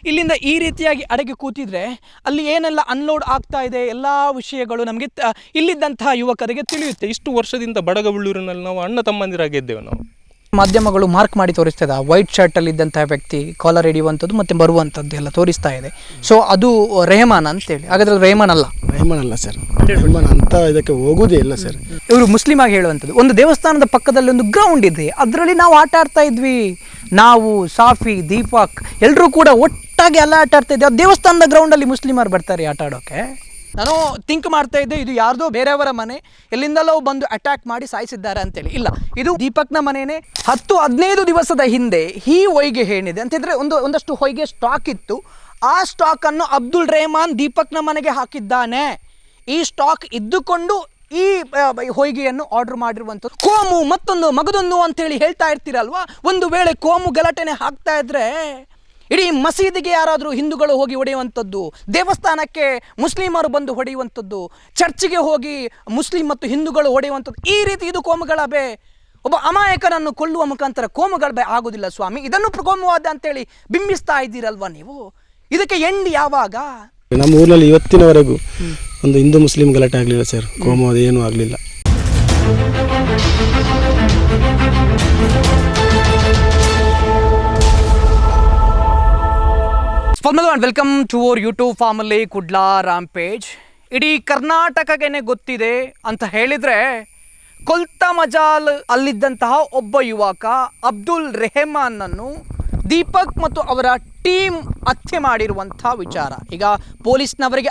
ಇಲ್ಲಿಂದ ಈ ರೀತಿಯಾಗಿ ಅಡಗಿ ಕೂತಿದ್ರೆ ಅಲ್ಲಿ ಏನೆಲ್ಲ ಅನ್ಲೋಡ್ ಆಗ್ತಾ ಇದೆ ಎಲ್ಲ ವಿಷಯಗಳು ನಮಗೆ ಇಲ್ಲಿದ್ದಂತಹ ಯುವಕರಿಗೆ ತಿಳಿಯುತ್ತೆ. ಇಷ್ಟು ವರ್ಷದಿಂದ ಬಡಗಬಳ್ಳೂರಿನಲ್ಲಿ ನಾವು ಅಣ್ಣ ತಮ್ಮಂದಿರಾಗಿದ್ದೇವೆ. ನಾವು ಮಾಧ್ಯಮಗಳು ಮಾರ್ಕ್ ಮಾಡಿ ತೋರಿಸ್ತಾ ಇದೆ, ವೈಟ್ ಶರ್ಟಲ್ಲಿ ಇದ್ದಂತಹ ವ್ಯಕ್ತಿ ಕಾಲರ್ ಹಿಡಿಯುವಂಥದ್ದು ಮತ್ತು ಬರುವಂಥದ್ದು ಎಲ್ಲ ತೋರಿಸ್ತಾ ಇದೆ. ಸೊ ಅದು ರೆಹಮಾನ್ ಅಂತೇಳಿ. ಹಾಗಾದ್ರೆ ರೆಹಮಾನ್ ಅಲ್ಲ ಸರ್, ರೆಹಮಾನ್ ಅಂತ ಇದಕ್ಕೆ ಹೋಗೋದೇ ಇಲ್ಲ ಸರ್. ಇವರು ಮುಸ್ಲಿಮ್ ಆಗಿ ಹೇಳುವಂಥದ್ದು. ಒಂದು ದೇವಸ್ಥಾನದ ಪಕ್ಕದಲ್ಲಿ ಒಂದು ಗ್ರೌಂಡ್ ಇದೆ, ಅದರಲ್ಲಿ ನಾವು ಆಟ ಆಡ್ತಾ ಇದ್ವಿ. ನಾವು, ಸಾಫಿ, ದೀಪಕ್ ಎಲ್ಲರೂ ಕೂಡ ಒಟ್ಟಾಗಿ ಎಲ್ಲ ಆಟ ಆಡ್ತಾ ಇದ್ವಿ. ಆ ದೇವಸ್ಥಾನದ ಗ್ರೌಂಡಲ್ಲಿ ಮುಸ್ಲಿಮರು ಬರ್ತಾರೆ ಆಟ ಆಡೋಕೆ. ನಾನು ಥಿಂಕ್ ಮಾಡ್ತಾ ಇದ್ದೆ, ಇದು ಯಾರ್ದೋ ಬೇರೆಯವರ ಮನೆ, ಎಲ್ಲಿಂದಲೋ ಬಂದು ಅಟ್ಯಾಕ್ ಮಾಡಿ ಸಾಯಿಸಿದ್ದಾರೆ ಅಂತೇಳಿ. ಇಲ್ಲ, ಇದು ದೀಪಕ್ನ ಮನೆಯೇ. 10-15 ದಿವಸದ ಹಿಂದೆ ಈ ಹೊಯ್ಗೆ ಏನಿದೆ ಅಂತಂದರೆ ಒಂದಷ್ಟು ಹೊಯ್ಗೆ ಸ್ಟಾಕ್ ಇತ್ತು. ಆ ಸ್ಟಾಕನ್ನು ಅಬ್ದುಲ್ ರೆಹಮಾನ್ ದೀಪಕ್ನ ಮನೆಗೆ ಹಾಕಿದ್ದಾನೆ. ಈ ಸ್ಟಾಕ್ ಇದ್ದುಕೊಂಡು ಈ ಹೊಯ್ಗೆಯನ್ನು ಆರ್ಡರ್ ಮಾಡಿರುವಂಥದ್ದು. ಕೋಮು ಮತ್ತೊಂದು ಮಗದೊಂದು ಅಂತೇಳಿ ಹೇಳ್ತಾ ಇರ್ತೀರಲ್ವಾ. ಒಂದು ವೇಳೆ ಕೋಮು ಗಲಾಟೆನೆ ಹಾಕ್ತಾ ಇದ್ರೆ ಇಡೀ ಮಸೀದಿಗೆ ಯಾರಾದರೂ ಹಿಂದೂಗಳು ಹೋಗಿ ಹೊಡೆಯುವಂಥದ್ದು, ದೇವಸ್ಥಾನಕ್ಕೆ ಮುಸ್ಲಿಮರು ಬಂದು ಹೊಡೆಯುವಂಥದ್ದು, ಚರ್ಚಿಗೆ ಹೋಗಿ ಮುಸ್ಲಿಂ ಮತ್ತು ಹಿಂದೂಗಳು ಹೊಡೆಯುವಂಥದ್ದು, ಈ ರೀತಿ ಇದು ಕೋಮುಗಳಬೆ. ಒಬ್ಬ ಅಮಾಯಕನನ್ನು ಕೊಲ್ಲುವ ಮುಖಾಂತರ ಕೋಮುಗಳಬೆ ಆಗೋದಿಲ್ಲ ಸ್ವಾಮಿ. ಇದನ್ನು ಕೋಮುವಾದ ಅಂತೇಳಿ ಬಿಂಬಿಸ್ತಾ ಇದ್ದೀರಲ್ವಾ ನೀವು. ಇದಕ್ಕೆ ಎಂಡ್ ಯಾವಾಗ? ನಮ್ಮ ಊರಿನಲ್ಲಿ ಇವತ್ತಿನವರೆಗೂ ಒಂದು ಹಿಂದೂ ಮುಸ್ಲಿಂ ಗಲಾಟೆ ಆಗಲಿಲ್ಲ ಸರ್. ಕೋಮುವಾದ ಏನೂ ಆಗಲಿಲ್ಲ. And welcome to our YouTube family Kudla rampage. ಇಡೀ ಕರ್ನಾಟಕಕ್ಕೆ ಗೊತ್ತಿದೆ ಅಂತ ಹೇಳಿದರೆ, ಕೊಲ್ತಾ ಮಜಾಲ್ ಅಲ್ಲಿದ್ದಂತಹ ಒಬ್ಬ ಯುವಕ ಅಬ್ದುಲ್ ರೆಹಮಾನನ್ನು ದೀಪಕ್ ಮತ್ತು ಅವರ ಟೀಮ್ ಹತ್ಯೆ ಮಾಡಿರುವಂಥ ವಿಚಾರ. ಈಗ ಪೊಲೀಸ್ನವರಿಗೆ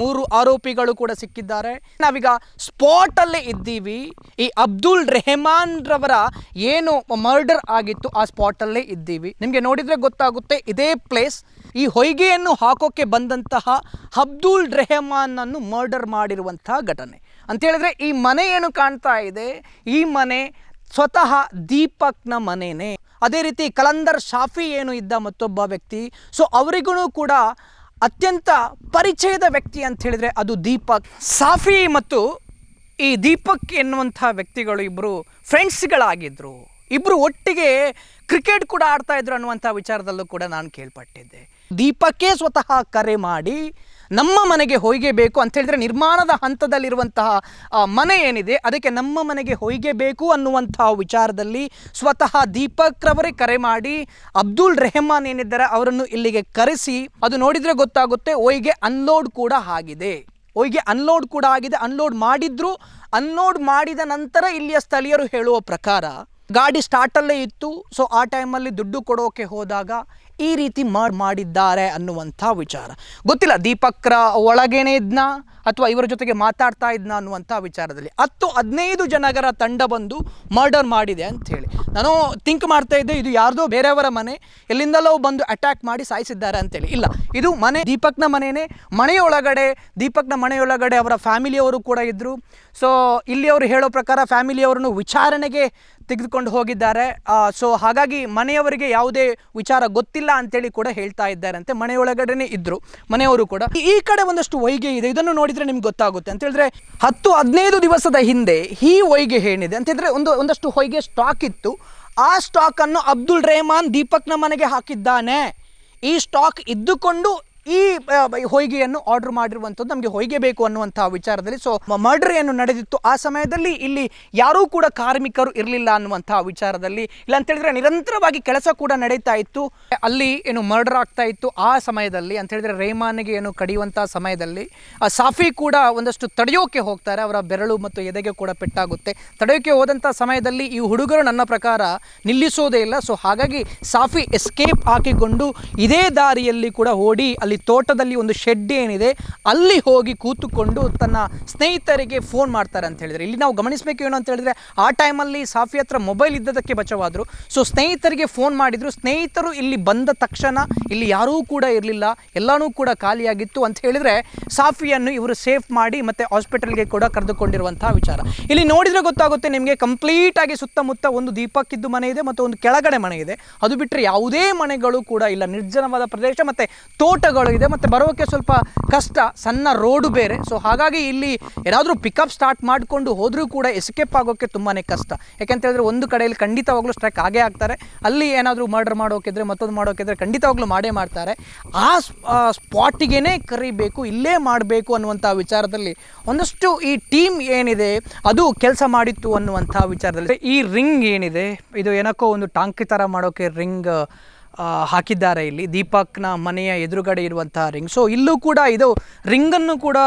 3 ಆರೋಪಿಗಳು ಕೂಡ ಸಿಕ್ಕಿದ್ದಾರೆ. ನಾವೀಗ ಸ್ಪಾಟಲ್ಲೇ ಇದ್ದೀವಿ. ಈ ಅಬ್ದುಲ್ ರೆಹಮಾನ್ ರವರ ಏನು ಮರ್ಡರ್ ಆಗಿತ್ತು ಆ ಸ್ಪಾಟಲ್ಲೇ ಇದ್ದೀವಿ. ನಿಮಗೆ ನೋಡಿದರೆ ಗೊತ್ತಾಗುತ್ತೆ, ಇದೇ ಪ್ಲೇಸ್. ಈ ಹೊಯ್ಗೆಯನ್ನು ಹಾಕೋಕ್ಕೆ ಬಂದಂತಹ ಅಬ್ದುಲ್ ರೆಹಮಾನನ್ನು ಮರ್ಡರ್ ಮಾಡಿರುವಂತಹ ಘಟನೆ ಅಂತೇಳಿದ್ರೆ, ಈ ಮನೆ ಏನು ಕಾಣ್ತಾ ಇದೆ, ಈ ಮನೆ ಸ್ವತಃ ದೀಪಕ್ನ ಮನೆಯೇ. ಅದೇ ರೀತಿ ಕಲಂದರ್ ಶಾಫಿ ಏನು ಇದ್ದ ಮತ್ತೊಬ್ಬ ವ್ಯಕ್ತಿ, ಸೊ ಅವರಿಗೂ ಕೂಡ ಅತ್ಯಂತ ಪರಿಚಯದ ವ್ಯಕ್ತಿ ಅಂತ ಹೇಳಿದರೆ ಅದು ದೀಪಕ್. ಸಾಫಿ ಮತ್ತು ಈ ದೀಪಕ್ ಎನ್ನುವಂಥ ವ್ಯಕ್ತಿಗಳು ಇಬ್ಬರು ಫ್ರೆಂಡ್ಸ್ಗಳಾಗಿದ್ದರು. ಇಬ್ಬರು ಒಟ್ಟಿಗೆ ಕ್ರಿಕೆಟ್ ಕೂಡ ಆಡ್ತಾ ಇದ್ರು ಅನ್ನುವಂಥ ವಿಚಾರದಲ್ಲೂ ಕೂಡ ನಾನು ಕೇಳ್ಪಟ್ಟಿದ್ದೆ. ದೀಪಕ್ಕೇ ಸ್ವತಃ ಕರೆ ಮಾಡಿ ನಮ್ಮ ಮನೆಗೆ ಹೊಯ್ಗೆ ಬೇಕು ಅಂತ ಹೇಳಿದರೆ, ನಿರ್ಮಾಣದ ಹಂತದಲ್ಲಿರುವಂತಹ ಮನೆ ಏನಿದೆ ಅದಕ್ಕೆ ನಮ್ಮ ಮನೆಗೆ ಹೊಯ್ಗೆ ಬೇಕು ಅನ್ನುವಂಥ ವಿಚಾರದಲ್ಲಿ ಸ್ವತಃ ದೀಪಕ್ ರವರೇ ಕರೆ ಮಾಡಿ ಅಬ್ದುಲ್ ರೆಹಮಾನ್ ಏನಿದ್ದಾರೆ ಅವರನ್ನು ಇಲ್ಲಿಗೆ ಕರೆಸಿ, ಅದು ನೋಡಿದರೆ ಗೊತ್ತಾಗುತ್ತೆ ಹೊಯ್ಗೆ ಅನ್ಲೋಡ್ ಕೂಡ ಆಗಿದೆ. ಅನ್ಲೋಡ್ ಮಾಡಿದ್ರು. ಅನ್ಲೋಡ್ ಮಾಡಿದ ನಂತರ ಇಲ್ಲಿಯ ಸ್ಥಳೀಯರು ಹೇಳುವ ಪ್ರಕಾರ ಗಾಡಿ ಸ್ಟಾರ್ಟಲ್ಲೇ ಇತ್ತು. ಸೊ ಆ ಟೈಮಲ್ಲಿ ದುಡ್ಡು ಕೊಡೋಕೆ ಹೋದಾಗ ಈ ರೀತಿ ಮಾಡಿದ್ದಾರೆ ಅನ್ನುವಂಥ ವಿಚಾರ ಗೊತ್ತಿಲ್ಲ. ದೀಪಕ್ರ ಒಳಗೇನೆ ಇದ್ನ ಅಥವಾ ಇವರ ಜೊತೆಗೆ ಮಾತಾಡ್ತಾ ಇದ್ನ ಅನ್ನುವಂಥ ವಿಚಾರದಲ್ಲಿ 10-15 ಜನರ ತಂಡ ಬಂದು ಮರ್ಡರ್ ಮಾಡಿದೆ ಅಂಥೇಳಿ. ನಾನು ಥಿಂಕ್ ಮಾಡ್ತಾ ಇದ್ದೆ, ಇದು ಯಾರ್ದೋ ಬೇರೆಯವರ ಮನೆ, ಎಲ್ಲಿಂದಲೋ ಬಂದು ಅಟ್ಯಾಕ್ ಮಾಡಿ ಸಾಯಿಸಿದ್ದಾರೆ ಅಂತೇಳಿ. ಇಲ್ಲ, ಇದು ಮನೆ ದೀಪಕ್ನ ಮನೆಯೇ. ದೀಪಕ್ನ ಮನೆಯೊಳಗಡೆ ಅವರ ಫ್ಯಾಮಿಲಿಯವರು ಕೂಡ ಇದ್ದರು. ಸೊ ಇಲ್ಲಿ ಅವರು ಹೇಳೋ ಪ್ರಕಾರ ಫ್ಯಾಮಿಲಿಯವರನ್ನು ವಿಚಾರಣೆಗೆ ತೆಗೆದುಕೊಂಡು ಹೋಗಿದ್ದಾರೆ. ಸೊ ಹಾಗಾಗಿ ಮನೆಯವರಿಗೆ ಯಾವುದೇ ವಿಚಾರ ಗೊತ್ತಿಲ್ಲ ಅಂತೇಳಿ ಕೂಡ ಹೇಳ್ತಾ ಇದ್ದಾರಂತೆ. ಮನೆಯೊಳಗಡೆನೇ ಇದ್ದರು ಮನೆಯವರು ಕೂಡ. ಈ ಕಡೆ ಒಂದಷ್ಟು ಹೊಯ್ಗೆ ಇದೆ, ಇದನ್ನು ನೋಡಿದರೆ ನಿಮ್ಗೆ ಗೊತ್ತಾಗುತ್ತೆ ಅಂತ ಹೇಳಿದ್ರೆ, 10-15 ದಿವಸದ ಹಿಂದೆ ಈ ಹೊಯ್ಗೆ ಏನಿದೆ ಅಂತ ಹೇಳಿದ್ರೆ ಒಂದಷ್ಟು ಹೊಯ್ಗೆ ಸ್ಟಾಕ್ ಇತ್ತು. ಆ ಸ್ಟಾಕನ್ನು ಅಬ್ದುಲ್ ರೆಹಮಾನ್ ದೀಪಕ್ನ ಮನೆಗೆ ಹಾಕಿದ್ದಾನೆ. ಈ ಸ್ಟಾಕ್ ಇದ್ದುಕೊಂಡು ಈ ಹೊಯ್ಗೆಯನ್ನು ಆರ್ಡರ್ ಮಾಡಿರುವಂಥದ್ದು. ನಮಗೆ ಹೊಯ್ಗೆ ಬೇಕು ಅನ್ನುವಂಥ ವಿಚಾರದಲ್ಲಿ. ಸೊ ಮರ್ಡರ್ ಏನು ನಡೆದಿತ್ತು ಆ ಸಮಯದಲ್ಲಿ ಇಲ್ಲಿ ಯಾರೂ ಕೂಡ ಕಾರ್ಮಿಕರು ಇರಲಿಲ್ಲ ಅನ್ನುವಂಥ ವಿಚಾರದಲ್ಲಿ. ಇಲ್ಲ ಅಂತೇಳಿದ್ರೆ ನಿರಂತರವಾಗಿ ಕೆಲಸ ಕೂಡ ನಡೀತಾ ಇತ್ತು. ಅಲ್ಲಿ ಏನು ಮರ್ಡರ್ ಆಗ್ತಾ ಇತ್ತು ಆ ಸಮಯದಲ್ಲಿ ಅಂತ ಹೇಳಿದ್ರೆ, ರೆಹಮಾನ್ಗೆ ಏನು ಕಡಿಯುವಂಥ ಸಮಯದಲ್ಲಿ ಸಾಫಿ ಕೂಡ ಒಂದಷ್ಟು ತಡೆಯೋಕೆ ಹೋಗ್ತಾರೆ. ಅವರ ಬೆರಳು ಮತ್ತು ಎದೆಗೆ ಕೂಡ ಪೆಟ್ಟಾಗುತ್ತೆ. ತಡೆಯೋಕೆ ಹೋದಂಥ ಸಮಯದಲ್ಲಿ ಈ ಹುಡುಗರು ನನ್ನ ಪ್ರಕಾರ ನಿಲ್ಲಿಸೋದೇ ಇಲ್ಲ. ಸೊ ಹಾಗಾಗಿ ಸಾಫಿ ಎಸ್ಕೇಪ್ ಹಾಕಿಕೊಂಡು ಇದೇ ದಾರಿಯಲ್ಲಿ ಕೂಡ ಓಡಿ ಅಲ್ಲಿ ತೋಟದಲ್ಲಿ ಒಂದು ಶೆಡ್ ಏನಿದೆ ಅಲ್ಲಿ ಹೋಗಿ ಕೂತುಕೊಂಡು ತನ್ನ ಸ್ನೇಹಿತರಿಗೆ ಫೋನ್ ಮಾಡ್ತಾರೆ ಅಂತ ಹೇಳಿದರೆ, ಇಲ್ಲಿ ನಾವು ಗಮನಿಸಬೇಕು ಏನು ಅಂತ ಹೇಳಿದ್ರೆ, ಆ ಟೈಮಲ್ಲಿ ಸಾಫಿ ಹತ್ರ ಮೊಬೈಲ್ ಇದ್ದದಕ್ಕೆ ಬಚಾವಾದರು. ಸೊ ಸ್ನೇಹಿತರಿಗೆ ಫೋನ್ ಮಾಡಿದರು. ಸ್ನೇಹಿತರು ಇಲ್ಲಿ ಬಂದ ತಕ್ಷಣ ಇಲ್ಲಿ ಯಾರೂ ಕೂಡ ಇರಲಿಲ್ಲ, ಎಲ್ಲನೂ ಕೂಡ ಖಾಲಿಯಾಗಿತ್ತು ಅಂತ ಹೇಳಿದರೆ ಸಾಫಿಯನ್ನು ಇವರು ಸೇಫ್ ಮಾಡಿ ಮತ್ತೆ ಹಾಸ್ಪಿಟಲ್ಗೆ ಕೂಡ ಕರೆದುಕೊಂಡಿರುವಂಥ ವಿಚಾರ ಇಲ್ಲಿ ನೋಡಿದರೆ ಗೊತ್ತಾಗುತ್ತೆ ನಿಮಗೆ. ಕಂಪ್ಲೀಟ್ ಆಗಿ ಸುತ್ತಮುತ್ತ ಒಂದು ದೀಪಕ್ ಇದ್ದು ಮನೆ ಇದೆ ಮತ್ತು ಒಂದು ಕೆಳಗಡೆ ಮನೆ ಇದೆ. ಅದು ಬಿಟ್ಟರೆ ಯಾವುದೇ ಮನೆಗಳು ಕೂಡ ಇಲ್ಲ. ನಿರ್ಜನವಾದ ಪ್ರದೇಶ ಮತ್ತು ತೋಟಗಳು ಸಮಸ್ಯೆಗಳು ಇದೆ ಮತ್ತು ಬರೋಕ್ಕೆ ಸ್ವಲ್ಪ ಕಷ್ಟ, ಸಣ್ಣ ರೋಡು ಬೇರೆ. ಸೊ ಹಾಗಾಗಿ ಇಲ್ಲಿ ಏನಾದರೂ ಪಿಕಪ್ ಸ್ಟಾರ್ಟ್ ಮಾಡಿಕೊಂಡು ಹೋದರೂ ಕೂಡ ಎಸ್ಕೇಪ್ ಆಗೋಕ್ಕೆ ತುಂಬಾ ಕಷ್ಟ. ಯಾಕೆಂತ ಹೇಳಿದ್ರೆ ಒಂದು ಕಡೆಯಲ್ಲಿ ಖಂಡಿತವಾಗ್ಲೂ ಸ್ಟ್ರೈಕ್ ಆಗೇ ಆಗ್ತಾರೆ. ಅಲ್ಲಿ ಏನಾದರೂ ಮರ್ಡರ್ ಮಾಡೋಕಿದ್ರೆ ಮತ್ತೊಂದು ಮಾಡೋಕಿದ್ರೆ ಖಂಡಿತವಾಗ್ಲೂ ಮಾಡೇ ಮಾಡ್ತಾರೆ. ಆ ಸ್ಪಾಟಿಗೇ ಕರಿಬೇಕು, ಇಲ್ಲೇ ಮಾಡಬೇಕು ಅನ್ನುವಂಥ ವಿಚಾರದಲ್ಲಿ ಒಂದಷ್ಟು ಈ ಟೀಮ್ ಏನಿದೆ ಅದು ಕೆಲಸ ಮಾಡಿತ್ತು ಅನ್ನುವಂಥ ವಿಚಾರದಲ್ಲಿ. ಈ ರಿಂಗ್ ಏನಿದೆ ಇದು ಏನಕ್ಕೋ ಒಂದು ಟಾಂಕಿ ಥರ ಮಾಡೋಕ್ಕೆ ರಿಂಗ್ ಹಾಕಿದ್ದಾರೆ ಇಲ್ಲಿ ದೀಪಕ್ನ ಮನೆಯ ಎದುರುಗಡೆ ಇರುವಂತಹ ರಿಂಗ್. ಸೊ ಇಲ್ಲೂ ಕೂಡ ಇದು ರಿಂಗನ್ನು ಕೂಡ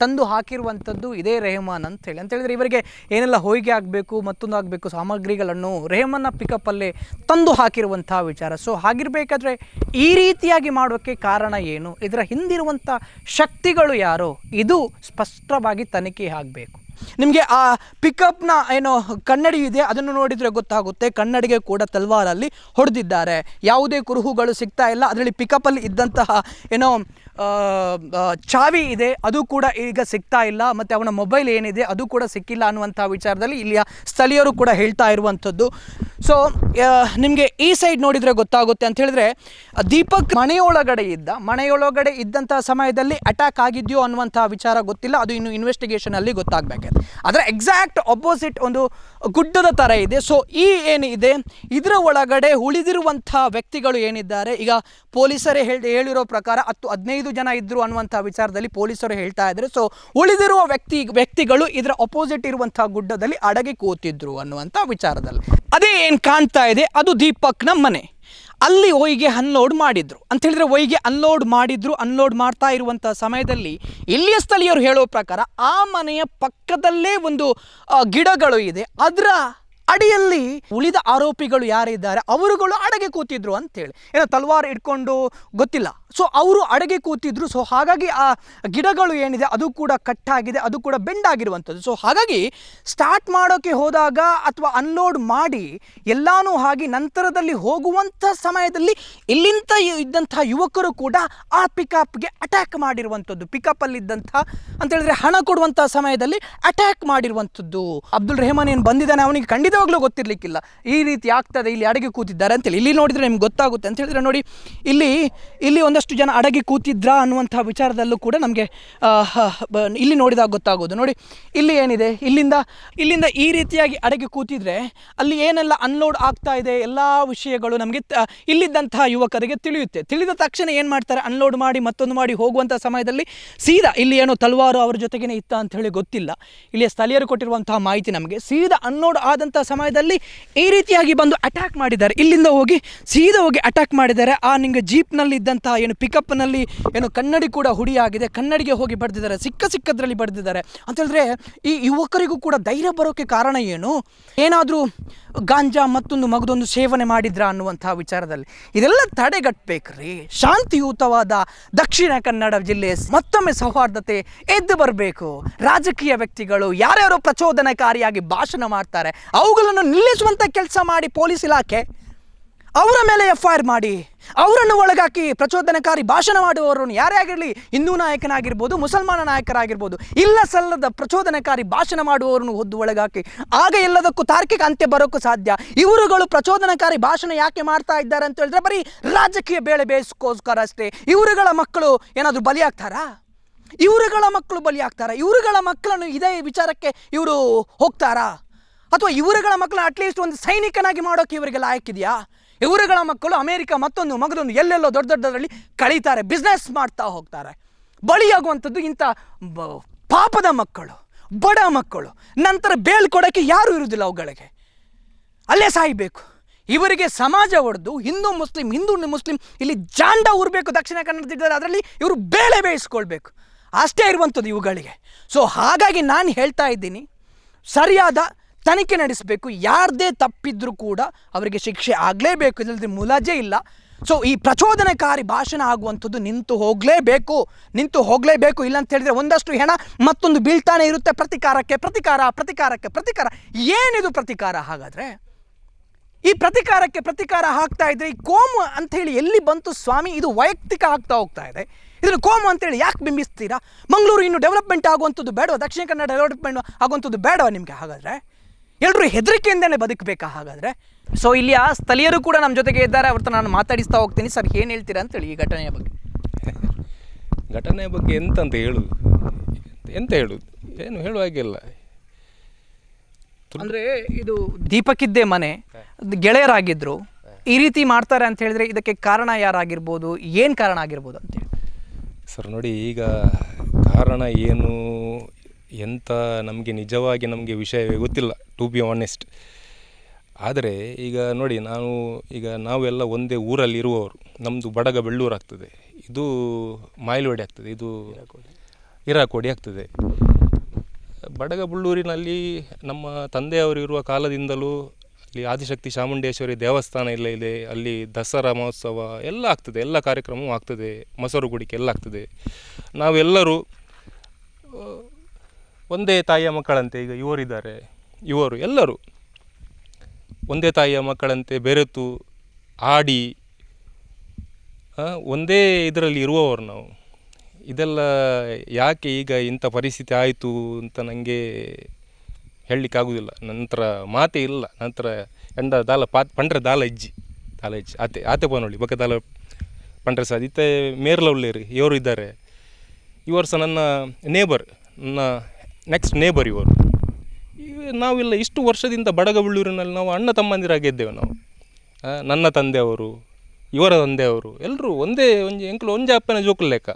ತಂದು ಹಾಕಿರುವಂಥದ್ದು ಇದೇ ರೆಹಮಾನ್ ಅಂತ ಹೇಳಿದ್ರೆ ಇವರಿಗೆ ಏನೆಲ್ಲ ಹೋಯಿಗೆ ಆಗಬೇಕು ಮತ್ತೊಂದು ಆಗಬೇಕು ಸಾಮಗ್ರಿಗಳನ್ನು ರೆಹಮಾನ್ನ ಪಿಕಪ್ಪಲ್ಲೇ ತಂದು ಹಾಕಿರುವಂಥ ವಿಚಾರ. ಸೊ ಹಾಗಿರಬೇಕಾದ್ರೆ ಈ ರೀತಿಯಾಗಿ ಮಾಡೋಕ್ಕೆ ಕಾರಣ ಏನು, ಇದರ ಹಿಂದಿರುವಂಥ ಶಕ್ತಿಗಳು ಯಾರು, ಇದು ಸ್ಪಷ್ಟವಾಗಿ ತನಿಖೆ ಆಗಬೇಕು. ನಿಮಗೆ ಆ ಪಿಕಪ್ನ ಏನೋ ಕನ್ನಡಿ ಇದೆ ಅದನ್ನು ನೋಡಿದರೆ ಗೊತ್ತಾಗುತ್ತೆ. ಕನ್ನಡಿಗೆ ಕೂಡ ತಲ್ವಾರಲ್ಲಿ ಹೊಡೆದಿದ್ದಾರೆ, ಯಾವುದೇ ಕುರುಹುಗಳು ಸಿಗ್ತಾ ಇಲ್ಲ. ಅದರಲ್ಲಿ ಪಿಕಪ್ಪಲ್ಲಿ ಇದ್ದಂತಹ ಏನೋ ಚಾವಿ ಇದೆ ಅದು ಕೂಡ ಈಗ ಸಿಗ್ತಾ ಇಲ್ಲ, ಮತ್ತು ಅವನ ಮೊಬೈಲ್ ಏನಿದೆ ಅದು ಕೂಡ ಸಿಕ್ಕಿಲ್ಲ ಅನ್ನುವಂಥ ವಿಚಾರದಲ್ಲಿ ಇಲ್ಲಿಯ ಸ್ಥಳೀಯರು ಕೂಡ ಹೇಳ್ತಾ ಇರುವಂಥದ್ದು. ಸೊ ನಿಮಗೆ ಈ ಸೈಡ್ ನೋಡಿದರೆ ಗೊತ್ತಾಗುತ್ತೆ ಅಂತ ಹೇಳಿದ್ರೆ ದೀಪಕ್ ಮನೆಯೊಳಗಡೆ ಇದ್ದಂಥ ಸಮಯದಲ್ಲಿ ಅಟ್ಯಾಕ್ ಆಗಿದೆಯೋ ಅನ್ನುವಂಥ ವಿಚಾರ ಗೊತ್ತಿಲ್ಲ, ಅದು ಇನ್ನು ಇನ್ವೆಸ್ಟಿಗೇಷನಲ್ಲಿ ಗೊತ್ತಾಗಬೇಕಾದ್ರೆ. ಅದರ ಎಕ್ಸಾಕ್ಟ್ ಅಪೋಸಿಟ್ ಒಂದು ಗುಡ್ಡದ ಥರ ಇದೆ. ಸೊ ಈ ಏನಿದೆ ಇದರ ಒಳಗಡೆ ಉಳಿದಿರುವಂಥ ವ್ಯಕ್ತಿಗಳು ಏನಿದ್ದಾರೆ, ಈಗ ಪೊಲೀಸರೇ ಹೇಳಿರೋ ಪ್ರಕಾರ 10-15 ಜನ ಇದ್ದರು ಅನ್ನುವಂಥ ವಿಚಾರದಲ್ಲಿ ಪೊಲೀಸರು ಹೇಳ್ತಾ ಇದ್ದಾರೆ. ಸೊ ಉಳಿದಿರುವ ವ್ಯಕ್ತಿಗಳು ಇದರ ಅಪೋಸಿಟ್ ಇರುವಂಥ ಗುಡ್ಡದಲ್ಲಿ ಅಡಗಿ ಕೂತಿದ್ರು ಅನ್ನುವಂಥ ವಿಚಾರದಲ್ಲಿ. ಅದೇ ಏನು ಕಾಣ್ತಾ ಇದೆ ಅದು ದೀಪಕ್ನ ಮನೆ. ಅಲ್ಲಿ ಒಯ್ಗೆ ಅನ್ಲೋಡ್ ಮಾಡಿದ್ರು ಅಂತ ಹೇಳಿದ್ರೆ ಅನ್ಲೋಡ್ ಮಾಡ್ತಾ ಇರುವಂಥ ಸಮಯದಲ್ಲಿ ಇಲ್ಲಿಯ ಸ್ಥಳೀಯರು ಹೇಳೋ ಪ್ರಕಾರ ಆ ಮನೆಯ ಪಕ್ಕದಲ್ಲೇ ಒಂದು ಗಿಡಗಳು ಇದೆ, ಅದರ ಅಡಿಯಲ್ಲಿ ಉಳಿದ ಆರೋಪಿಗಳು ಯಾರಿದ್ದಾರೆ ಅವರುಗಳು ಅಡಗೆ ಕೂತಿದ್ರು ಅಂತೇಳಿ, ಏನೋ ತಲ್ವಾರ್ ಇಟ್ಕೊಂಡು ಗೊತ್ತಿಲ್ಲ. ಸೊ ಅವರು ಅಡಗೆ ಕೂತಿದ್ರು. ಸೊ ಹಾಗಾಗಿ ಆ ಗಿಡಗಳು ಏನಿದೆ ಅದು ಕೂಡ ಕಟ್ಟಾಗಿದೆ, ಅದು ಕೂಡ ಬೆಂಡಾಗಿರುವಂಥದ್ದು. ಸೊ ಹಾಗಾಗಿ ಸ್ಟಾರ್ಟ್ ಮಾಡೋಕ್ಕೆ ಹೋದಾಗ ಅಥವಾ ಅನ್ಲೋಡ್ ಮಾಡಿ ಎಲ್ಲಾನು ಹಾಗೆ ನಂತರದಲ್ಲಿ ಹೋಗುವಂಥ ಸಮಯದಲ್ಲಿ ಇಲ್ಲಿಂದ ಇದ್ದಂಥ ಯುವಕರು ಕೂಡ ಆ ಪಿಕಪ್ಗೆ ಅಟ್ಯಾಕ್ ಮಾಡಿರುವಂಥದ್ದು. ಪಿಕಪ್ಪಲ್ಲಿದ್ದಂಥ ಅಂತ ಹೇಳಿದ್ರೆ ಹಣ ಕೊಡುವಂಥ ಸಮಯದಲ್ಲಿ ಅಟ್ಯಾಕ್ ಮಾಡಿರುವಂಥದ್ದು. ಅಬ್ದುಲ್ ರೆಹಮಾನ್ ಏನು ಬಂದಿದ್ದಾನೆ ಅವನಿಗೆ ಖಂಡಿತವಾಗ್ಲೂ ಗೊತ್ತಿರಲಿಕ್ಕಿಲ್ಲ ಈ ರೀತಿ ಆಗ್ತದೆ, ಇಲ್ಲಿ ಅಡಗಿ ಕೂತಿದ್ದಾರೆ ಅಂತೇಳಿ. ಇಲ್ಲಿ ನೋಡಿದರೆ ನಿಮ್ಗೆ ಗೊತ್ತಾಗುತ್ತೆ ಅಂತ ಹೇಳಿದ್ರೆ ನೋಡಿ, ಇಲ್ಲಿ ಒಂದಷ್ಟು ಜನ ಅಡಗಿ ಕೂತಿದ್ರಾ ಅನ್ನುವಂಥ ವಿಚಾರದಲ್ಲೂ ಕೂಡ ನಮಗೆ ಇಲ್ಲಿ ನೋಡಿದಾಗ ಗೊತ್ತಾಗೋದು. ನೋಡಿ ಇಲ್ಲಿ ಏನಿದೆ, ಇಲ್ಲಿಂದ ಈ ರೀತಿಯಾಗಿ ಅಡಗಿ ಕೂತಿದ್ರೆ ಅಲ್ಲಿ ಏನೆಲ್ಲ ಅನ್ಲೋಡ್ ಆಗ್ತಾ ಇದೆ ಎಲ್ಲ ವಿಷಯಗಳು ನಮಗೆ ಇಲ್ಲಿದ್ದಂತಹ ಯುವಕರಿಗೆ ತಿಳಿಯುತ್ತೆ. ತಿಳಿದ ತಕ್ಷಣ ಏನು ಮಾಡ್ತಾರೆ, ಅನ್ಲೋಡ್ ಮಾಡಿ ಮತ್ತೊಂದು ಮಾಡಿ ಹೋಗುವಂಥ ಸಮಯದಲ್ಲಿ ಸೀದಾ ಇಲ್ಲಿ ಏನೋ ತಲ್ವಾರು ಅವ್ರ ಜೊತೆಗೇನೆ ಇತ್ತ ಅಂತ ಹೇಳಿ ಗೊತ್ತಿಲ್ಲ, ಇಲ್ಲಿಯ ಸ್ಥಳೀಯರು ಕೊಟ್ಟಿರುವಂತಹ ಮಾಹಿತಿ ನಮಗೆ. ಸೀದಾ ಅನ್ಲೋಡ್ ಆದಂಥ ಸಮಯದಲ್ಲಿ ಈ ರೀತಿಯಾಗಿ ಬಂದು ಅಟ್ಯಾಕ್ ಮಾಡಿದ್ದಾರೆ, ಇಲ್ಲಿಂದ ಸೀದಾ ಹೋಗಿ ಅಟ್ಯಾಕ್ ಮಾಡಿದ್ದಾರೆ. ಆ ನಿಮಗೆ ಜೀಪ್ನಲ್ಲಿ ಇದ್ದಂತಹ ಏನು ಪಿಕಪ್ನಲ್ಲಿ ಏನು ಕನ್ನಡಿ ಕೂಡ ಹುಡಿಯಾಗಿದೆ, ಕನ್ನಡಿಗೆ ಹೋಗಿ ಬಡ್ದಿದ್ದಾರೆ, ಸಿಕ್ಕದ್ರಲ್ಲಿ ಬಡ್ದಿದ್ದಾರೆ ಅಂತ ಹೇಳಿದ್ರೆ ಈ ಯುವಕರಿಗೂ ಕೂಡ ಧೈರ್ಯ ಬರೋಕ್ಕೆ ಕಾರಣ ಏನು, ಏನಾದರೂ ಗಾಂಜಾ ಮಗದೊಂದು ಸೇವನೆ ಮಾಡಿದ್ರ ಅನ್ನುವಂಥ ವಿಚಾರದಲ್ಲಿ. ಇದೆಲ್ಲ ತಡೆಗಟ್ಟಬೇಕ್ರಿ. ಶಾಂತಿಯುತವಾದ ದಕ್ಷಿಣ ಕನ್ನಡ ಜಿಲ್ಲೆ ಮತ್ತೊಮ್ಮೆ ಸೌಹಾರ್ದತೆ ಎದ್ದು ಬರಬೇಕು. ರಾಜಕೀಯ ವ್ಯಕ್ತಿಗಳು ಯಾರ್ಯಾರೋ ಪ್ರಚೋದನಕಾರಿಯಾಗಿ ಭಾಷಣ ಮಾಡ್ತಾರೆ, ಅವುಗಳನ್ನು ನಿಲ್ಲಿಸುವಂಥ ಕೆಲಸ ಮಾಡಿ ಪೊಲೀಸ್ ಇಲಾಖೆ ಅವರ ಮೇಲೆ FIR ಮಾಡಿ ಅವರನ್ನು ಒಳಗಾಕಿ ಪ್ರಚೋದನಕಾರಿ ಭಾಷಣ ಮಾಡುವವರನ್ನು ಯಾರೇ ಆಗಿರಲಿ, ಹಿಂದೂ ನಾಯಕನಾಗಿರ್ಬೋದು ಮುಸಲ್ಮಾನ ನಾಯಕರಾಗಿರ್ಬೋದು, ಇಲ್ಲ ಸಲ್ಲದ ಪ್ರಚೋದನಕಾರಿ ಭಾಷಣ ಮಾಡುವವರನ್ನು ಒಳಗಾಕಿ ಆಗ ಎಲ್ಲದಕ್ಕೂ ತಾರ್ಕಿಕ ಅಂತ್ಯ ಬರೋಕ್ಕೂ ಸಾಧ್ಯ. ಇವರುಗಳು ಪ್ರಚೋದನಕಾರಿ ಭಾಷಣ ಯಾಕೆ ಮಾಡ್ತಾ ಇದ್ದಾರೆ ಅಂತ ಹೇಳಿದ್ರೆ ಬರೀ ರಾಜಕೀಯ ಬೇಳೆ ಬೇಯಿಸ್ಕೋಸ್ಕರ ಅಷ್ಟೇ. ಇವರುಗಳ ಮಕ್ಕಳು ಏನಾದರೂ ಬಲಿಯಾಗ್ತಾರಾ? ಇವರುಗಳ ಮಕ್ಕಳನ್ನು ಇದೇ ವಿಚಾರಕ್ಕೆ ಇವರು ಹೋಗ್ತಾರಾ? ಅಥವಾ ಇವರುಗಳ ಮಕ್ಕಳನ್ನ ಅಟ್ಲೀಸ್ಟ್ ಒಂದು ಸೈನಿಕನಾಗಿ ಮಾಡೋಕ್ಕೆ ಇವರಿಗೆ ಲಾಯಕ್ಕಿದೆಯಾ? ಇವರುಗಳ ಮಕ್ಕಳು ಅಮೇರಿಕ ಮಗದೊಂದು ಎಲ್ಲೆಲ್ಲೋ ದೊಡ್ಡದರಲ್ಲಿ ಕಳೀತಾರೆ, ಬಿಸ್ನೆಸ್ ಮಾಡ್ತಾ ಹೋಗ್ತಾರೆ. ಬಲಿಯಾಗುವಂಥದ್ದು ಇಂಥ ಪಾಪದ ಮಕ್ಕಳು, ಬಡ ಮಕ್ಕಳು. ನಂತರ ಬೇಲ್ ಕೊಡೋಕ್ಕೆ ಯಾರೂ ಇರುವುದಿಲ್ಲ, ಅವುಗಳಿಗೆ ಅಲ್ಲೇ ಸಾಯಬೇಕು. ಇವರಿಗೆ ಸಮಾಜ ಹೊಡೆದು ಹಿಂದೂ ಮುಸ್ಲಿಂ ಇಲ್ಲಿ ಜಾಂಡ ಊರಬೇಕು ದಕ್ಷಿಣ ಕನ್ನಡದಿದ್ದಾರೆ, ಅದರಲ್ಲಿ ಇವರು ಬೇಳೆ ಬೇಯಿಸ್ಕೊಳ್ಬೇಕು, ಅಷ್ಟೇ ಇರುವಂಥದ್ದು ಇವುಗಳಿಗೆ. ಸೊ ಹಾಗಾಗಿ ನಾನು ಹೇಳ್ತಾ ಇದ್ದೀನಿ, ಸರಿಯಾದ ತನಿಖೆ ನಡೆಸಬೇಕು. ಯಾರದೇ ತಪ್ಪಿದ್ರೂ ಕೂಡ ಅವರಿಗೆ ಶಿಕ್ಷೆ ಆಗಲೇಬೇಕು, ಇದರಲ್ಲಿ ಮುಲಾಜೆ ಇಲ್ಲ. ಸೊ ಈ ಪ್ರಚೋದನಕಾರಿ ಭಾಷಣ ಆಗುವಂಥದ್ದು ನಿಂತು ಹೋಗಲೇಬೇಕು. ಇಲ್ಲ ಅಂತ ಹೇಳಿದ್ರೆ ಒಂದಷ್ಟು ಹೆಣ ಮತ್ತೊಂದು ಬೀಳ್ತಾನೆ ಇರುತ್ತೆ. ಪ್ರತಿಕಾರ ಏನಿದು ಪ್ರತಿಕಾರ? ಹಾಗಾದರೆ ಈ ಪ್ರತಿಕಾರ ಆಗ್ತಾ ಇದ್ರೆ ಈ ಕೋಮು ಅಂಥೇಳಿ ಎಲ್ಲಿ ಬಂತು ಸ್ವಾಮಿ? ಇದು ವೈಯಕ್ತಿಕ ಆಗ್ತಾ ಹೋಗ್ತಾ ಇದೆ. ಇದನ್ನು ಕೋಮು ಅಂತೇಳಿ ಯಾಕೆ ಬಿಂಬಿಸ್ತೀರಾ? ಮಂಗಳೂರು ಇನ್ನು ಡೆವಲಪ್ಮೆಂಟ್ ಆಗುವಂಥದ್ದು ಬೇಡವಾ? ದಕ್ಷಿಣ ಕನ್ನಡ ಡೆವಲಪ್ಮೆಂಟ್ ಆಗುವಂಥದ್ದು ಬೇಡವಾ ನಿಮಗೆ? ಹಾಗಾದರೆ ಎಲ್ಲರೂ ಹೆದರಿಕೆಯಿಂದಲೇ ಬದುಕಬೇಕಾ ಹಾಗಾದರೆ? ಸೊ ಇಲ್ಲಿಯ ಸ್ಥಳೀಯರು ಕೂಡ ನಮ್ಮ ಜೊತೆಗೆ ಇದ್ದಾರೆ, ಅವ್ರನ್ನ ನಾನು ಮಾತಾಡಿಸ್ತಾ ಹೋಗ್ತೀನಿ. ಸರ್ ಏನು ಹೇಳ್ತೀರಾ ಅಂತೇಳಿ ಈ ಘಟನೆಯ ಬಗ್ಗೆ? ಘಟನೆ ಬಗ್ಗೆ ಎಂತ ಹೇಳುದು, ಎಂತ ಹೇಳುದು, ಏನು ಹೇಳುವ ಹಾಗಿಲ್ಲ. ಅಂದರೆ ಇದು ದೀಪಕ್ಕಿದ್ದೇ ಮನೆ, ಗೆಳೆಯರಾಗಿದ್ದರು, ಈ ರೀತಿ ಮಾಡ್ತಾರೆ ಅಂತ ಹೇಳಿದ್ರೆ ಇದಕ್ಕೆ ಕಾರಣ ಯಾರಾಗಿರ್ಬೋದು, ಏನು ಕಾರಣ ಆಗಿರ್ಬೋದು ಅಂತೇಳಿ? ಸರ್ ನೋಡಿ, ಈಗ ಕಾರಣ ಏನು ಎಂತ ನಮಗೆ ನಿಜವಾಗಿ ನಮಗೆ ವಿಷಯವೇ ಗೊತ್ತಿಲ್ಲ, ಟು ಬಿ ಆನೆಸ್ಟ್. ಆದರೆ ಈಗ ನೋಡಿ, ನಾವೆಲ್ಲ ಒಂದೇ ಊರಲ್ಲಿ ಇರುವವರು. ನಮ್ಮದು ಬಡಗ ಬೆಳ್ಳೂರು ಆಗ್ತದೆ, ಇದು ಮಾಯಿಲವಾಡಿ ಆಗ್ತದೆ, ಇದು ಹಿರಾಕೋಡಿ ಆಗ್ತದೆ. ಬಡಗ ಬೆಳ್ಳೂರಿನಲ್ಲಿ ನಮ್ಮ ತಂದೆಯವರು ಇರುವ ಕಾಲದಿಂದಲೂ ಅಲ್ಲಿ ಆದಿಶಕ್ತಿ ಚಾಮುಂಡೇಶ್ವರಿ ದೇವಸ್ಥಾನ ಎಲ್ಲ ಇದೆ. ಅಲ್ಲಿ ದಸರಾ ಮಹೋತ್ಸವ ಎಲ್ಲ ಆಗ್ತದೆ, ಎಲ್ಲ ಕಾರ್ಯಕ್ರಮವೂ ಆಗ್ತದೆ, ಮೊಸರು ಕುಡಿಕೆ ಎಲ್ಲ ಆಗ್ತದೆ. ನಾವೆಲ್ಲರೂ ಒಂದೇ ತಾಯಿಯ ಮಕ್ಕಳಂತೆ. ಈಗ ಇವರಿದ್ದಾರೆ, ಇವರು ಎಲ್ಲರೂ ಒಂದೇ ತಾಯಿಯ ಮಕ್ಕಳಂತೆ ಬೆರೆತು ಆಡಿ ಒಂದೇ ಇದರಲ್ಲಿ ಇರುವವರು ನಾವು. ಇದೆಲ್ಲ ಯಾಕೆ ಈಗ ಇಂಥ ಪರಿಸ್ಥಿತಿ ಆಯಿತು ಅಂತ ನನಗೆ ಹೇಳಲಿಕ್ಕಾಗೋದಿಲ್ಲ. ನಂತರ ಮಾತೇ ಇಲ್ಲ. ನಂತರ ಎಂಡ ದಾಲ ಪಂಡ್ರೆ ದಾಲ ಇಜ್ಜಿ ಆತೆ ಆತೆ ಪನೋಳಿ ಬಕ್ಕ ದಾಲ ಪಂಡ್ರೆ ಸಹ ಇತ್ತೆ ಮೇರ್ಲವ್ಲೇರಿ ಇವರು ಇದ್ದಾರೆ. ಇವರು ಸಹ ನನ್ನ ನೇಬರ್, ನನ್ನ ನೆಕ್ಸ್ಟ್ ನೇಬರ್ ಇವರು. ನಾವೆಲ್ಲ ಇಷ್ಟು ವರ್ಷದಿಂದ ಬಡಗಬಳ್ಳೂರಿನಲ್ಲಿ ನಾವು ಅಣ್ಣ ತಮ್ಮಂದಿರಾಗಿದ್ದೇವೆ ನಾವು. ನನ್ನ ತಂದೆಯವರು, ಇವರ ತಂದೆಯವರು ಎಲ್ಲರೂ ಒಂದೇ ಎಂಕ್ಲು ಒಂಜೆ ಅಪ್ಪನ ಜೋಕುಲು ಲೆಕ್ಕ.